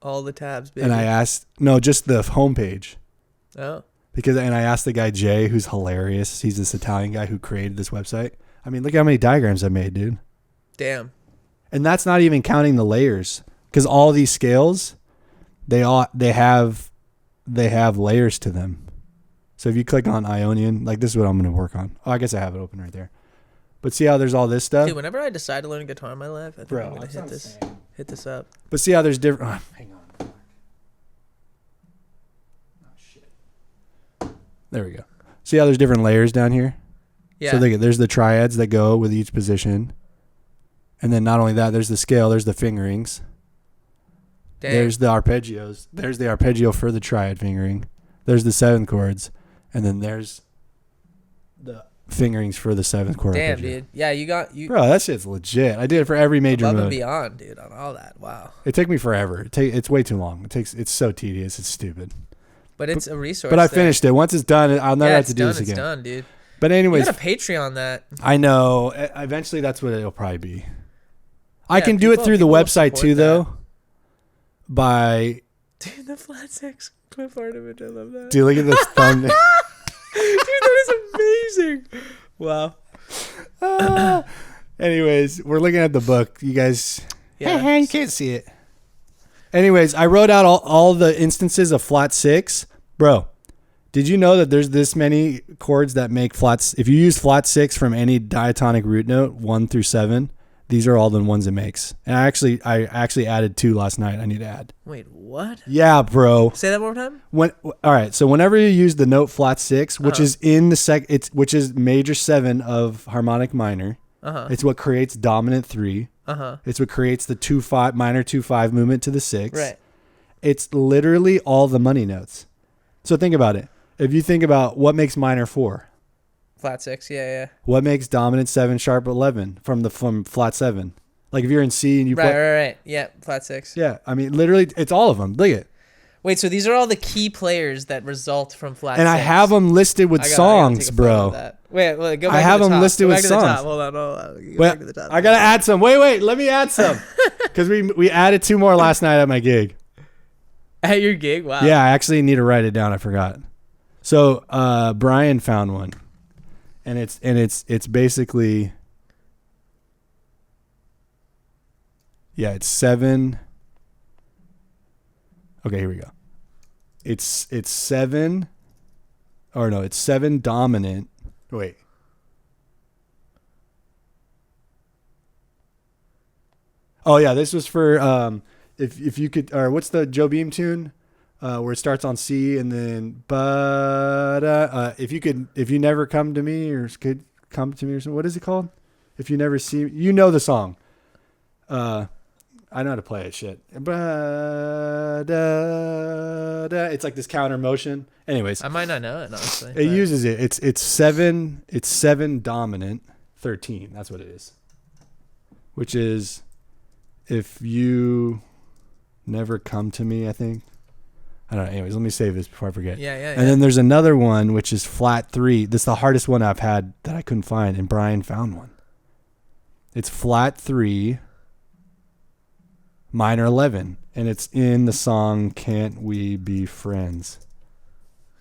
All the tabs, baby. And I asked, just the homepage. Oh. And I asked the guy, Jay, who's hilarious. He's this Italian guy who created this website. I mean, look how many diagrams I made, dude. Damn. And that's not even counting the layers. Because all these scales, they have layers to them. So if you click on Ionian, like this is what I'm going to work on. Oh, I guess I have it open right there. But see how there's all this stuff? Dude, whenever I decide to learn guitar in my life, I think I'm going to hit this up. But see how there's different... Oh, hang on. Oh, shit. There we go. See how there's different layers down here? Yeah. So there's the triads that go with each position. And then not only that, there's the scale, there's the fingerings. Dang. There's the arpeggios. There's the arpeggio for the triad fingering. There's the 7 chords. And then there's the fingerings for the 7th chord. Damn, arpeggio. dude. Yeah, you got... Bro, that shit's legit. I did it for every major mode. Above and beyond, dude, on all that. Wow. It took me forever. It's way too long. It's so tedious. It's stupid. But it's a resource. But I finished it. Once it's done, I'll never have to do this again. It's done, dude. But anyways, you got a Patreon that. I know. Eventually, that's what it'll probably be. I can do it through the website too, though. By. Dude, the flat 6 clip art image. I love that. Dude, look at this thumbnail. Dude, that is amazing. Wow. Anyways, we're looking at the book. You guys, you can't see it. Anyways, I wrote out all the instances of flat 6. Bro, did you know that there's this many chords that make flats? If you use flat 6 from any diatonic root note, 1 through 7, these are all the ones it makes. And I actually added 2 last night. I need to add. Wait, what? Yeah, bro. Say that one more time. All right. So whenever you use the note flat 6, which is in the which is major 7 of harmonic minor, it's what creates dominant 3. It's what creates the 2-5 minor 2-5 movement to the 6. Right. It's literally all the money notes. So think about it. If you think about what makes minor 4, flat 6, yeah. What makes dominant 7 sharp 11 from flat 7? Like if you're in C and you play, right. Yeah, flat 6. Yeah, I mean literally it's all of them. Look at it. Wait, so these are all the key players that result from flat 6. And I have them listed with songs, bro. Wait, go back to the top. I have them listed with songs. Hold on. Go back to the top. I gotta add some. Wait, let me add some. Because we added 2 more last night at my gig. At your gig? Wow. Yeah, I actually need to write it down. I forgot. So Brian found one. And it's basically it's 7. Okay, here we go. It's 7 or no, it's 7 dominant. Wait. Oh yeah, this was for if you could, or what's the Joe Beam tune? Where it starts on C and then if you never come to me or could come to me or something. What is it called? If you never see, you know the song. I know how to play it. Shit. It's like this counter motion. Anyways, I might not know it honestly. It uses it. It's 7. It's 7 dominant 13. That's what it is. Which is if you never come to me. I think. I don't know. Anyways, let me save this before I forget. Yeah. And then there's another one, which is flat 3. This is the hardest one I've had that I couldn't find, and Brian found one. It's flat 3, minor 11, and it's in the song "Can't We Be Friends."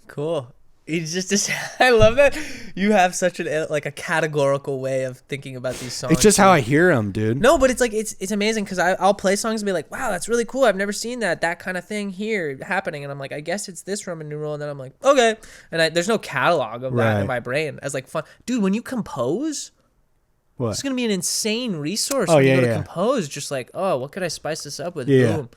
Cool. He's just I love that you have such a categorical way of thinking about these songs. It's just how I hear them, dude. No, but it's like it's amazing because I'll play songs and be like, wow, that's really cool. I've never seen that kind of thing here happening, and I'm like, I guess it's this Roman numeral, and then I'm like, okay, and there's no catalog of that in my brain as like fun, dude. When you compose, it's gonna be an insane resource when you go to compose. Just like, oh, what could I spice this up with? Boom,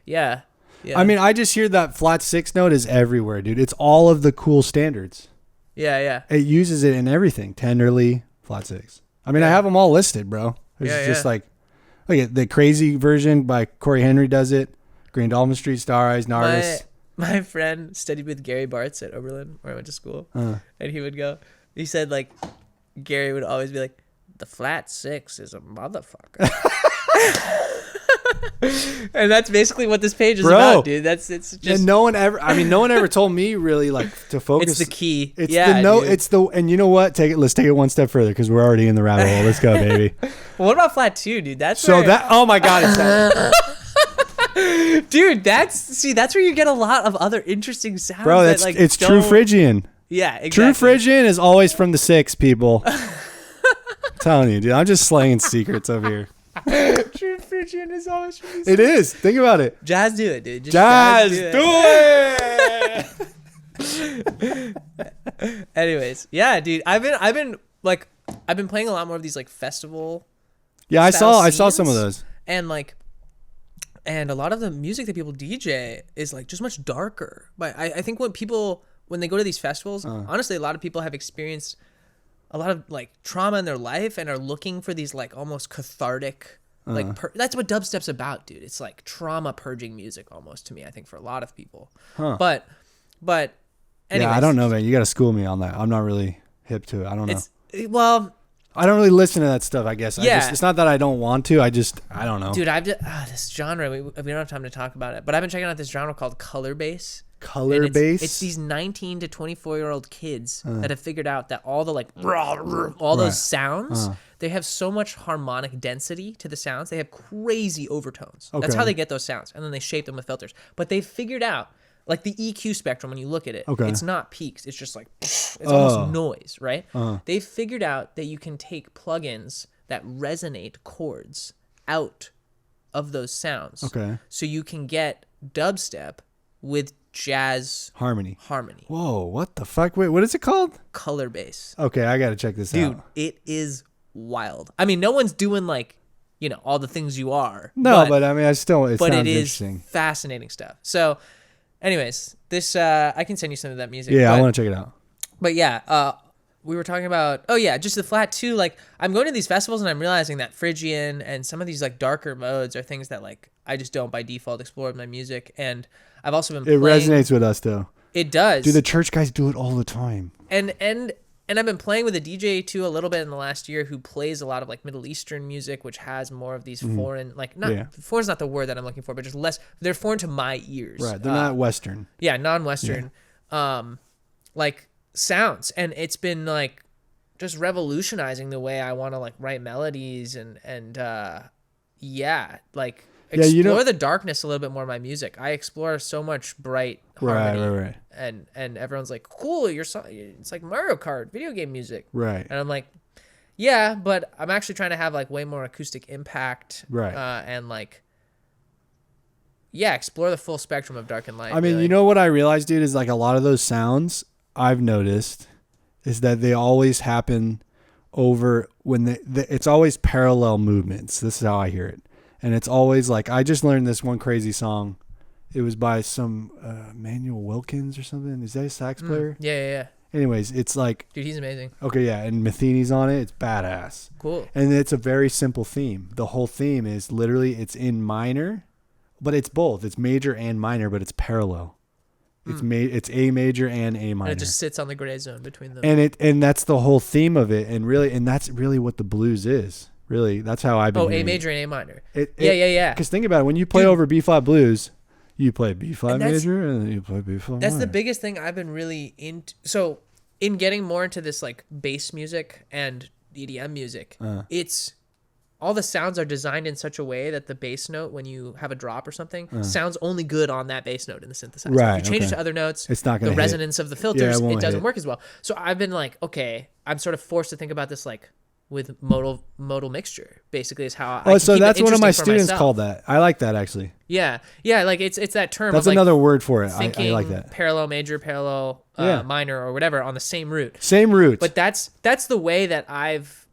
yeah. Yeah. I mean, I just hear that flat 6 note is everywhere, dude. It's all of the cool standards. Yeah. It uses it in everything. Tenderly, flat 6. I mean, I have them all listed, bro. It's just like, the crazy version by Corey Henry does it. Green Dolphin Street, Star Eyes, Nardis. My friend studied with Gary Bartz at Oberlin, where I went to school, and he said like, Gary would always be like, the flat 6 is a motherfucker. And that's basically what this page is about, dude. It's just, and no one ever told me really like to focus. It's the key. It's the note. Dude. It's the, and you know what? Let's take it one step further because we're already in the rabbit hole. Let's go, baby. Well, what about flat 2, dude? Oh my God, it's that. Dude, that's where you get a lot of other interesting sounds. Bro, it's true Phrygian. Yeah, exactly. True Phrygian is always from the 6, people. I'm telling you, dude. I'm just slaying secrets over here. True Phrygian is always from the 6. It is. Think about it. Jazz, do it, dude. Jazz, do it. Anyways, yeah, dude. I've been playing a lot more of these like festival. Yeah, I saw some of those. And a lot of the music that people DJ is like just much darker. But I think when they go to these festivals, honestly, a lot of people have experienced a lot of like trauma in their life and are looking for these like almost cathartic, that's what dubstep's about, dude. It's like trauma purging music almost, to me, I think, for a lot of people. But anyways, I don't know, man. You got to school me on that. I'm not really hip to it. I don't know. Well, I don't really listen to that stuff, I guess. Yeah. It's not that I don't want to. I don't know. Dude, this genre, we don't have time to talk about it, but I've been checking out this genre called color bass. Color bass? It's these 19 to 24-year-old kids that have figured out that all the all those sounds, they have so much harmonic density to the sounds. They have crazy overtones. Okay. That's how they get those sounds, and then they shape them with filters. But they've figured out, like the EQ spectrum, when you look at it, it's not peaks. It's just like, it's almost noise, right? They've figured out that you can take plugins that resonate chords out of those sounds. Okay. So you can get dubstep with jazz harmony. Whoa, what the fuck? Wait, what is it called? Color bass. Okay, I gotta check this out. Dude, it is wild. I mean, no one's doing like, all the things you are. No, but I mean, it sounds interesting. Fascinating stuff. So anyways, this I can send you some of that music. Yeah, I want to check it out. But yeah, we were talking about just the flat 2. Like, I'm going to these festivals and I'm realizing that Phrygian and some of these like darker modes are things that like I just don't by default explore with my music. And I've also been playing. It resonates with us though. It does. Dude, the church guys do it all the time. And I've been playing with a DJ too a little bit in the last year who plays a lot of like Middle Eastern music, which has more of these foreign, foreign's not the word that I'm looking for, but just less. They're foreign to my ears. Right. They're not Western. Yeah, non-Western. Yeah. Like sounds, and it's been like just revolutionizing the way I want to like write melodies and explore the darkness a little bit more in my music. I explore so much bright harmony, right. And everyone's like, cool, your song, it's like Mario Kart video game music, right? And I'm like, yeah, but I'm actually trying to have like way more acoustic impact, right? And like, yeah, explore the full spectrum of dark and light. I mean, you know what I realized, dude, is like a lot of those sounds I've noticed is that they always happen over when it's always parallel movements. This is how I hear it. And it's always like, I just learned this one crazy song. It was by some Manuel Wilkins or something. Is that a sax player? Yeah. Anyways, it's like... Dude, he's amazing. Okay, yeah. And Matheny's on it. It's badass. Cool. And it's a very simple theme. The whole theme is literally, it's in minor, but it's both. It's major and minor, but it's parallel. It's A major and A minor. And it just sits on the gray zone between them. And that's the whole theme of it. And that's really what the blues is. Really, that's how I've been. A major and A minor. Yeah. Because think about it. When you play over B flat blues, You play B flat major and then you play B flat minor. That's the biggest thing I've been really into. So in getting more into this like bass music and EDM music, it's all the sounds are designed in such a way that the bass note, when you have a drop or something, sounds only good on that bass note in the synthesizer. Right, if you change it to other notes, it's not gonna the hit. resonance of the filters, it it doesn't hit. work as well. So I've been like, okay, I'm sort of forced to think about this like with modal mixture, basically, is how I so keep that's it one of my interesting for students myself. called that. I like that, actually. Yeah, like it's that term. That's of, like, another word for it. I thinking like that. parallel major, parallel minor, or whatever on the same root. Same root. But that's the way that I've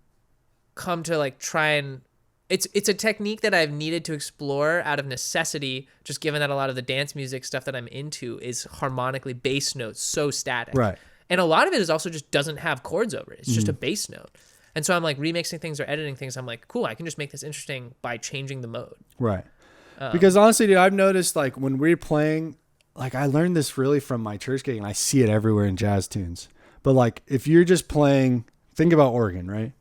come to like try and it's a technique that I've needed to explore out of necessity, just given that a lot of the dance music stuff that I'm into is harmonically bass notes, so static. Right. And a lot of it is also just doesn't have chords over it. It's just a bass note. And so I'm like remixing things or editing things. I'm like, cool, I can just make this interesting by changing the mode. Right. Because honestly, dude, I've noticed like when we're playing, like I learned this really from my church gig and I see it everywhere in jazz tunes. But like if you're just playing, think about organ, right?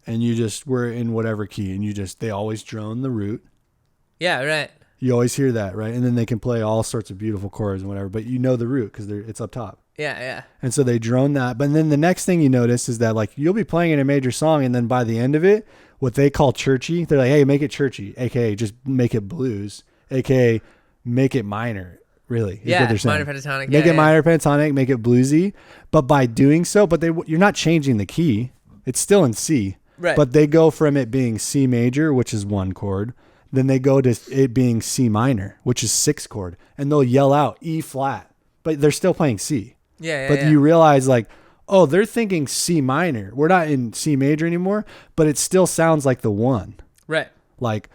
And you just were in whatever key and they always drone the root. Yeah, right. You always hear that, right? And then they can play all sorts of beautiful chords and whatever, but you know the root because it's up top. Yeah. And so they drone that. But then the next thing you notice is that like you'll be playing in a major song and then by the end of it, what they call churchy, they're like, hey, make it churchy, aka just make it blues, aka make it minor, really. Is what they're saying. Minor pentatonic. Make it minor pentatonic, make it bluesy. But by doing so, you're not changing the key. It's still in C. Right. But they go from it being C major, which is 1 chord, then they go to it being C minor, which is 6 chord, and they'll yell out E flat, but they're still playing C. But you realize like, oh, they're thinking C minor. We're not in C major anymore, but it still sounds like the 1. Right. Like,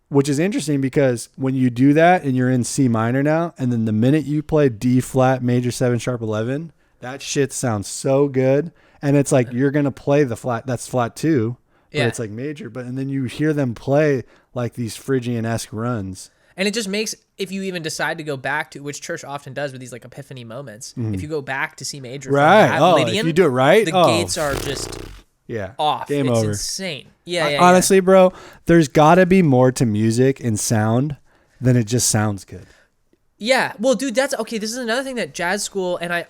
which is interesting because when you do that and you're in C minor now, and then the minute you play D flat major 7 sharp 11, that shit sounds so good. And it's like, you're going to play the flat, that's flat 2, but it's like major. And then you hear them play like these Phrygian-esque runs. And it just makes, if you even decide to go back to, which church often does with these like epiphany moments, if you go back to C major, right? Lydian, if you do it right, the gates are just off. Game it's over. Insane. Honestly, bro, there's got to be more to music and sound than it just sounds good. Yeah. Well, dude, that's okay. This is another thing that jazz school, and I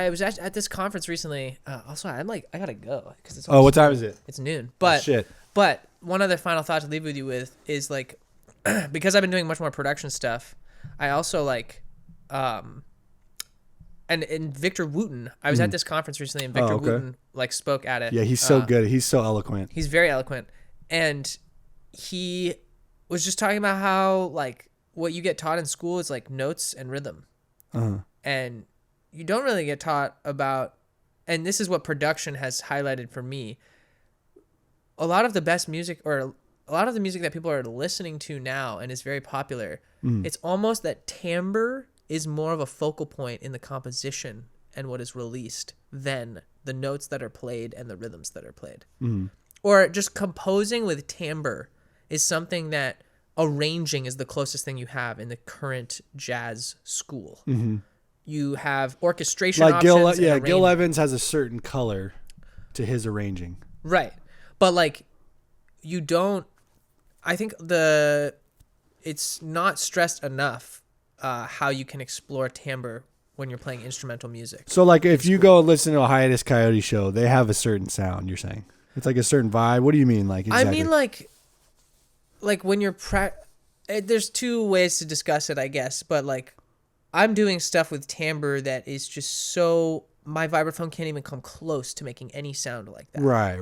was at this conference recently. Also, I'm like, I gotta go because it's. What time is it? It's noon. But shit. But one other final thought to leave with you with is like, because I've been doing much more production stuff, I also like, and Victor Wooten. I was at this conference recently, and Victor Wooten like spoke at it. Yeah, he's so good. He's so eloquent. He's very eloquent, and he was just talking about how like what you get taught in school is like notes and rhythm, and you don't really get taught about, and this is what production has highlighted for me. A lot of the best music, or a lot of the music that people are listening to now and is very popular, it's almost that timbre is more of a focal point in the composition and what is released than the notes that are played and the rhythms that are played. Or just composing with timbre is something that arranging is the closest thing you have in the current jazz school. You have orchestration like options. Gil Evans has a certain color to his arranging. Right. But like you don't, I think it's not stressed enough how you can explore timbre when you're playing instrumental music. So like if you go and listen to a Hiatus Coyote show, they have a certain sound, you're saying? It's like a certain vibe. What do you mean? Like exactly? I mean like when you're there's two ways to discuss it, I guess, but like I'm doing stuff with timbre that is just so, my vibraphone can't even come close to making any sound like that. Right.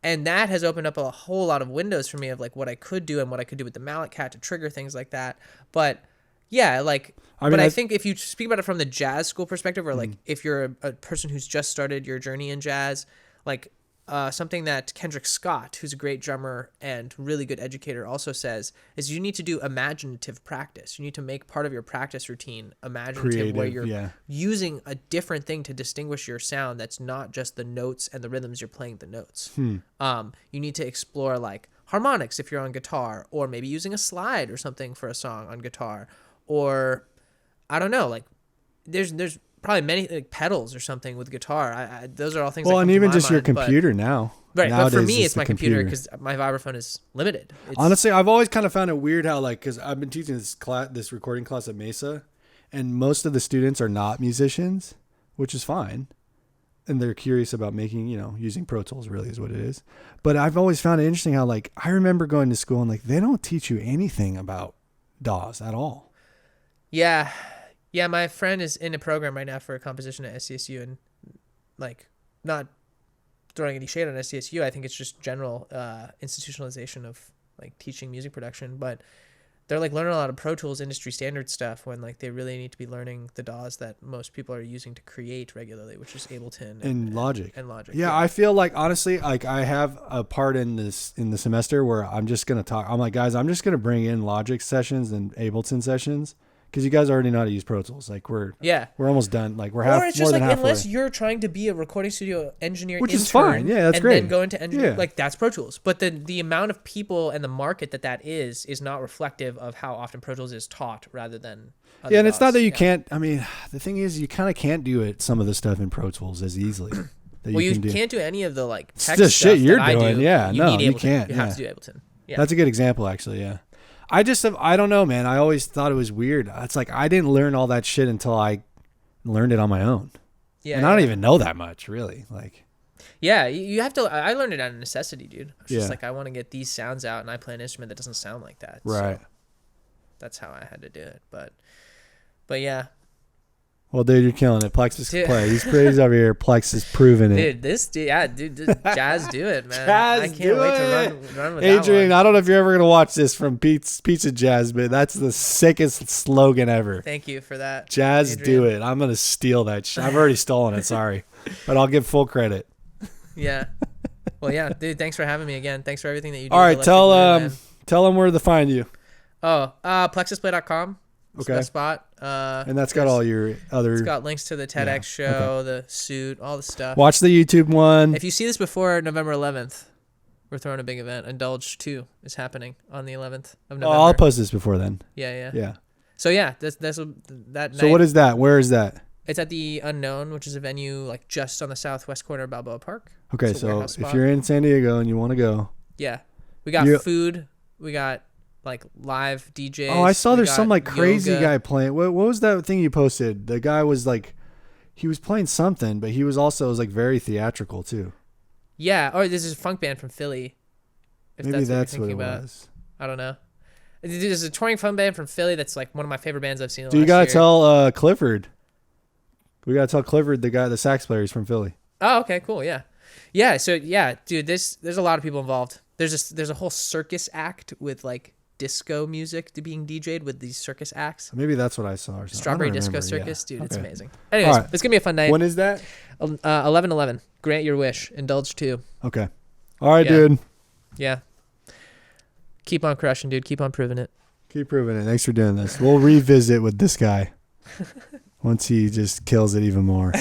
And that has opened up a whole lot of windows for me of like what I could do and what I could do with the mallet cat to trigger things like that. But yeah, like, I think if you speak about it from the jazz school perspective, or like if you're a person who's just started your journey in jazz, like something that Kendrick Scott, who's a great drummer and really good educator, also says is you need to do imaginative practice. You need to make part of your practice routine imaginative, creative, where you're using a different thing to distinguish your sound that's not just the notes and the rhythms you're playing the notes. You need to explore like harmonics if you're on guitar, or maybe using a slide or something for a song on guitar, or I don't know, like there's probably many like pedals or something with guitar. Those are all things. Well, and even just your computer now. Right, Nowadays, but for me, it's it's the my computer because my vibraphone is limited. Honestly, I've always kind of found it weird how, like, because I've been teaching this recording class at Mesa, and most of the students are not musicians, which is fine. And they're curious about making, using Pro Tools really is what it is. But I've always found it interesting how, like, I remember going to school and, like, they don't teach you anything about DAWs at all. Yeah. Yeah, my friend is in a program right now for a composition at SCSU, and, like, not throwing any shade on SCSU. I think it's just general institutionalization of, like, teaching music production. But they're, like, learning a lot of Pro Tools industry standard stuff when, like, they really need to be learning the DAWs that most people are using to create regularly, which is Ableton and Logic. And Logic. Yeah, I feel like, honestly, like, I have a part in the semester where I'm just going to talk. I'm like, guys, I'm just going to bring in Logic sessions and Ableton sessions. Because you guys already know how to use Pro Tools. Like, we're almost done. Like, we're or it's just more like, than halfway. unless you're trying to be a recording studio engineer, which is fine. Yeah, that's great. And then go into engineering, like, that's Pro Tools. But the amount of people and the market that is not reflective of how often Pro Tools is taught rather than other and it's not that you DAWs. can't. I mean, the thing is, you kind of can't do it. Some of the stuff in Pro Tools as easily. Well, you can't do any of the, like, It's tech the stuff shit you're that doing. I do. Yeah, you need you Ableton. can't. You have to do Ableton. Yeah, that's a good example, actually. Yeah. I don't know, man. I always thought it was weird. It's like I didn't learn all that shit until I learned it on my own. Yeah, and I don't even know that much, really. Like, yeah, you have to. I learned it out of necessity, dude. I was just Yeah. like, I want to get these sounds out, and I play an instrument that doesn't sound like that. right. So that's how I had to do it. But yeah, Well, dude, you're killing it. Plexus Dude. play. He's over here. Plexus proving it. dude, Jazz, do it, man. Jazz, I can't do wait it. to run with Adrian, that one. I don't know if you're ever gonna watch this from Pizza Jazz, but that's the sickest slogan ever. Thank you for that, Jazz, Adrian. do it. I'm gonna steal that. I've already stolen it. Sorry, but I'll give full credit. Yeah. Well, yeah, dude. Thanks for having me again. Thanks for everything that you do. All right, with tell them where to find you. PlexusPlay.com. Okay. Best spot. And that's got all your other. It's got links to the TEDx show, the suit, all the stuff. Watch the YouTube one. If you see this before November 11th, we're throwing a big event. Indulge 2 is happening on the 11th of November. I'll post this before then. Yeah. So yeah, that's that night. So what is that? Where is that? It's at the Unknown, which is a venue like just on the southwest corner of Balboa Park. Okay, It's a so warehouse if spot. you're in San Diego and you want to go, Yeah, we got food. We got like live DJs. oh, I saw there's some like crazy yoga. guy playing. What was that thing you posted? The guy was like, he was playing something, but he was like very theatrical too. Yeah, or this is a funk band from Philly. If Maybe that's what what it you're thinking about. was. I don't know. There's a touring funk band from Philly that's like one of my favorite bands I've seen. Do you gotta tell Clifford? We gotta tell Clifford, the sax player, he's from Philly. Oh, okay, cool, yeah. So yeah, dude, there's a lot of people involved. There's a whole circus act with like disco music being DJ'd with these circus acts. Maybe that's what I saw. Or Strawberry Disco remember. Circus, Yeah. dude, it's Okay. amazing. Anyways, All right. it's gonna be a fun night. When is that? 11/11. Grant your wish. Indulge 2. Okay. All right, Yeah. dude. Yeah. Keep on crushing, dude. Keep on proving it. Keep proving it. Thanks for doing this. We'll revisit with this guy once he just kills it even more.